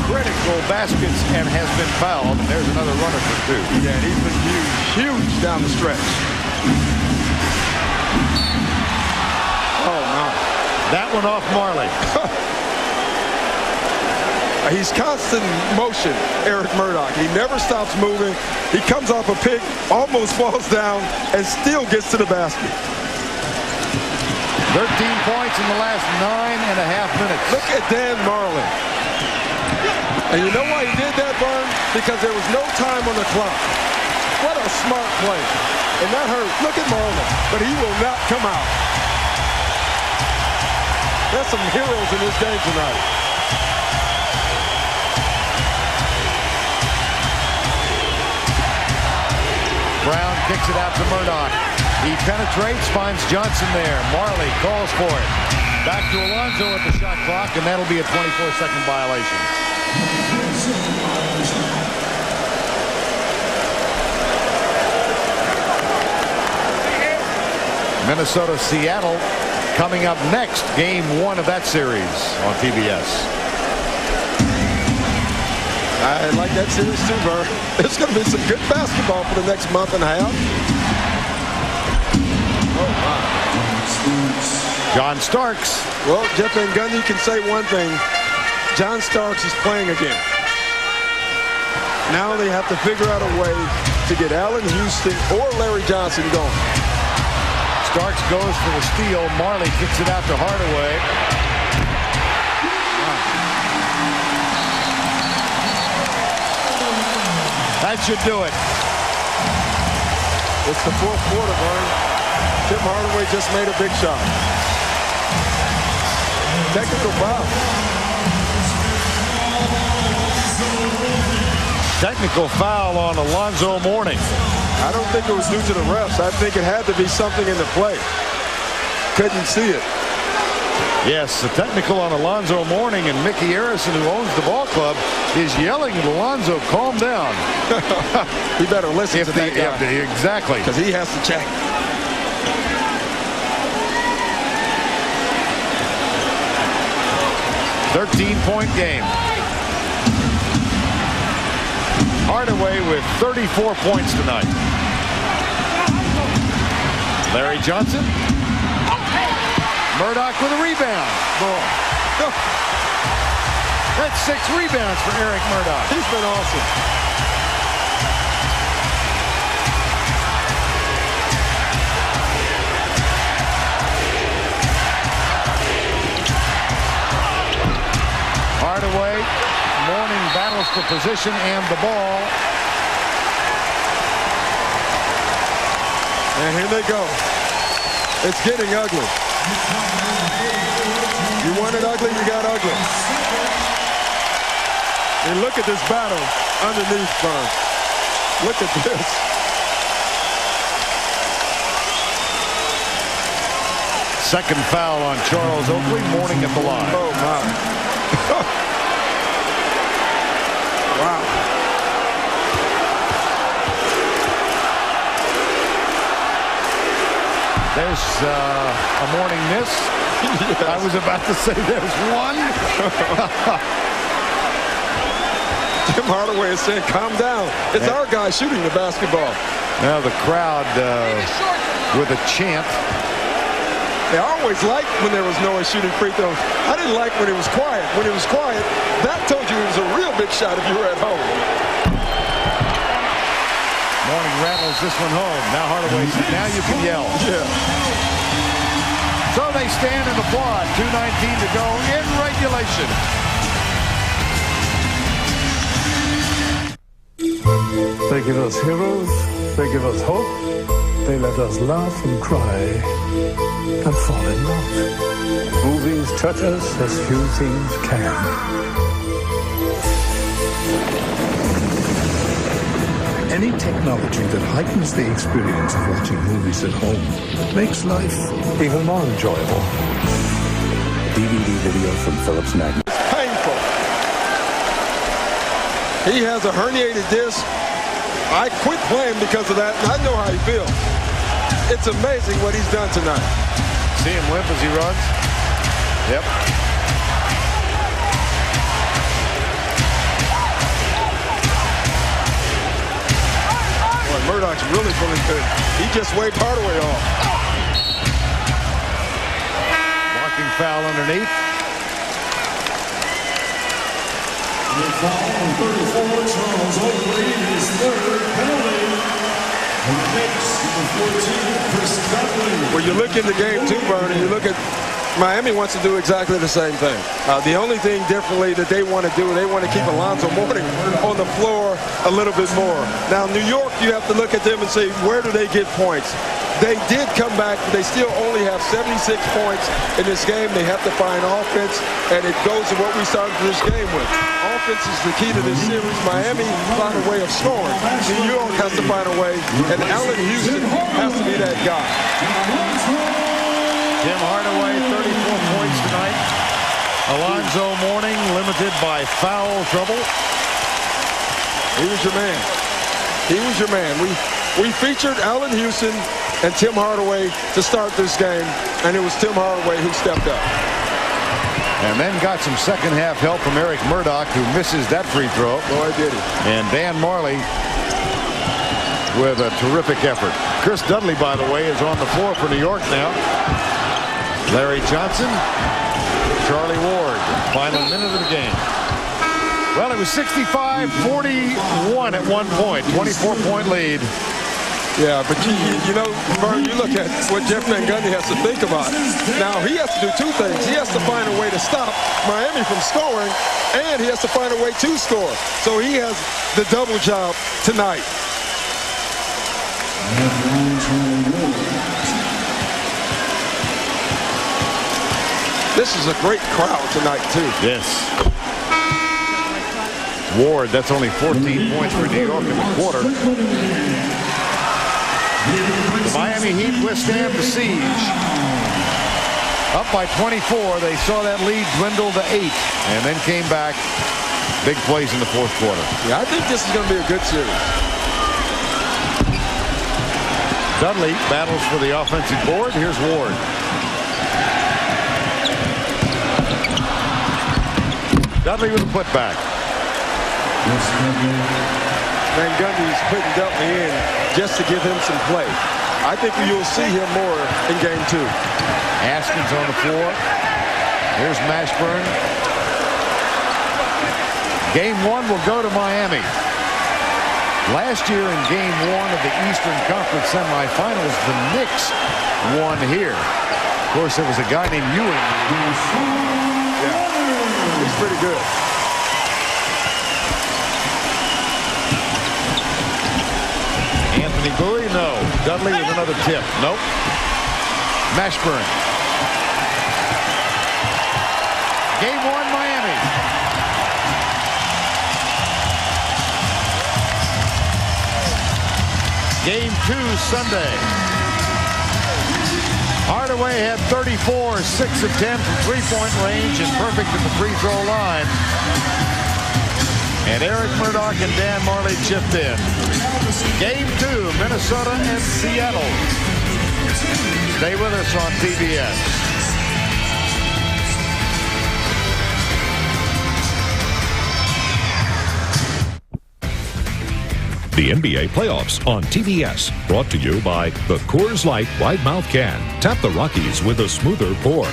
critical baskets and has been fouled. And there's another runner for 2. Yeah, and he's been huge down the stretch. Oh, no. That one off Marley. He's constant motion, Eric Murdoch. He never stops moving. He comes off a pick, almost falls down, and still gets to the basket. 13 points in the last 9.5 minutes. Look at Dan Marlin. And you know why he did that, Vern? Because there was no time on the clock. What a smart play. And that hurt. Look at Marlin. But he will not come out. There's some heroes in this game tonight. Brown kicks it out to Murdoch. He penetrates, finds Johnson there. Marley calls for it. Back to Alonzo at the shot clock, and that'll be a 24-second violation. Minnesota, Seattle coming up next. Game 1 of that series on TBS. I like that series too, Vern. It's going to be some good basketball for the next month and a half. Oh, my. John Starks. Well, Jeff Van Gundy can say one thing. John Starks is playing again. Now they have to figure out a way to get Allen Houston or Larry Johnson going. Starks goes for the steal. Marley kicks it out to Hardaway. That should do it. It's the fourth quarter, Vern. Tim Hardaway just made a big shot. Technical foul. Technical foul on Alonzo Mourning. I don't think it was due to the refs. I think it had to be something in the play. Couldn't see it. Yes, the technical on Alonzo Mourning, and Mickey Harrison, who owns the ball club, is yelling at Alonzo, calm down. He better listen to that guy. Exactly. Because he has to check. .13-point game. Hardaway with 34 points tonight. Larry Johnson. Murdoch with a rebound. That's 6 rebounds for Eric Murdoch. He's been awesome. Hardaway, Mourning battles for position and the ball. And here they go. It's getting ugly. You want it ugly, you got ugly. And look at this battle underneath, Vern. Look at this. Second foul on Charles Oakley. Mourning at the line. Oh, my. Wow. There's a Mourning miss. Yes. I was about to say there's one. Tim Hardaway is saying, calm down. It's our guy shooting the basketball. Now the crowd with a chant. They always liked when there was no one shooting free throws. I didn't like when it was quiet. When it was quiet, that told you it was a real big shot if you were at home. Mourning rattles this one home. Now Hardaway said, now you can yell. Yeah. So they stand and applaud. 2:19 to go in regulation. They give us heroes. They give us hope. They let us laugh and cry and fall in love. Movies touch us as few things can. Any technology that heightens the experience of watching movies at home makes life even more enjoyable. DVD video from Philips Magnum. Painful. He has a herniated disc. I quit playing because of that, and I know how he feels. It's amazing what he's done tonight. See him limp as he runs? Yep. Boy, Murdoch's really good. He just waved Hardaway off. Blocking foul underneath. Foul on 34, Charles Oakley, his third penalty. And the Knicks, number 14, Chris Dudley. When you look in the game too, Vern, and you look at Miami wants to do exactly the same thing. The only thing differently that they want to do, they want to keep Alonzo Mourning on the floor a little bit more. Now, New York, you have to look at them and say, where do they get points? They did come back, but they still only have 76 points in this game. They have to find offense, and it goes to what we started this game with. Offense is the key to this series. Miami found a way of scoring. New York has to find a way, and Allen Houston has to be that guy. Tim Hardaway, 34 points tonight. Alonzo Mourning limited by foul trouble. He was your man. He was your man. We featured Allen Houston and Tim Hardaway to start this game, and it was Tim Hardaway who stepped up. And then got some second half help from Eric Murdoch, who misses that free throw. Boy, did he. And Dan Marley with a terrific effort. Chris Dudley, by the way, is on the floor for New York now. Larry Johnson, Charlie Ward, final minute of the game. Well, it was 65-41 at one point, 24-point lead. Yeah, but you know, Vern, you look at what Jeff Van Gundy has to think about. Now, he has to do two things. He has to find a way to stop Miami from scoring, and he has to find a way to score. So he has the double job tonight. This is a great crowd tonight, too. Yes. Ward, that's only 14 points for New York in the quarter. The Miami Heat withstand the siege. Up by 24, they saw that lead dwindle to 8, and then came back. Big plays in the fourth quarter. Yeah, I think this is going to be a good series. Dudley battles for the offensive board. Here's Ward. Dudley with a putback. Van Gundy's putting Dudley in just to give him some play. I think you'll see him more in game 2. Haskins on the floor. Here's Mashburn. Game 1 will go to Miami. Last year in game 1 of the Eastern Conference semifinals, the Knicks won here. Of course, there was a guy named Ewing. Yeah. He's pretty good. Anthony Bowie, no. Dudley with another tip. Nope. Mashburn. Game 1, Miami. Game 2, Sunday. Hardaway had 34, 6 of 10 from three-point range and perfect at the free throw line. And Eric Murdoch and Dan Marley chipped in. Game 2, Minnesota and Seattle. Stay with us on TBS. The NBA playoffs on TBS, brought to you by the Coors Light Wide Mouth Can. Tap the Rockies with a smoother pour.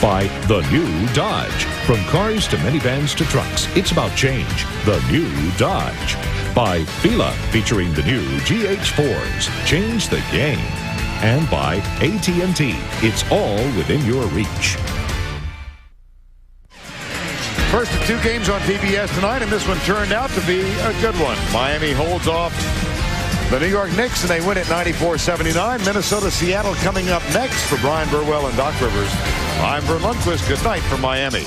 By the new Dodge. From cars to minivans to trucks, it's about change. The new Dodge. By Fila, featuring the new GH4s. Change the game. And by AT&T. It's all within your reach. First of 2 games on TBS tonight, and this one turned out to be a good one. Miami holds off the New York Knicks, and they win at 94-79. Minnesota, Seattle coming up next for Brian Burwell and Doc Rivers. I'm Vern Lundquist. Good night from Miami.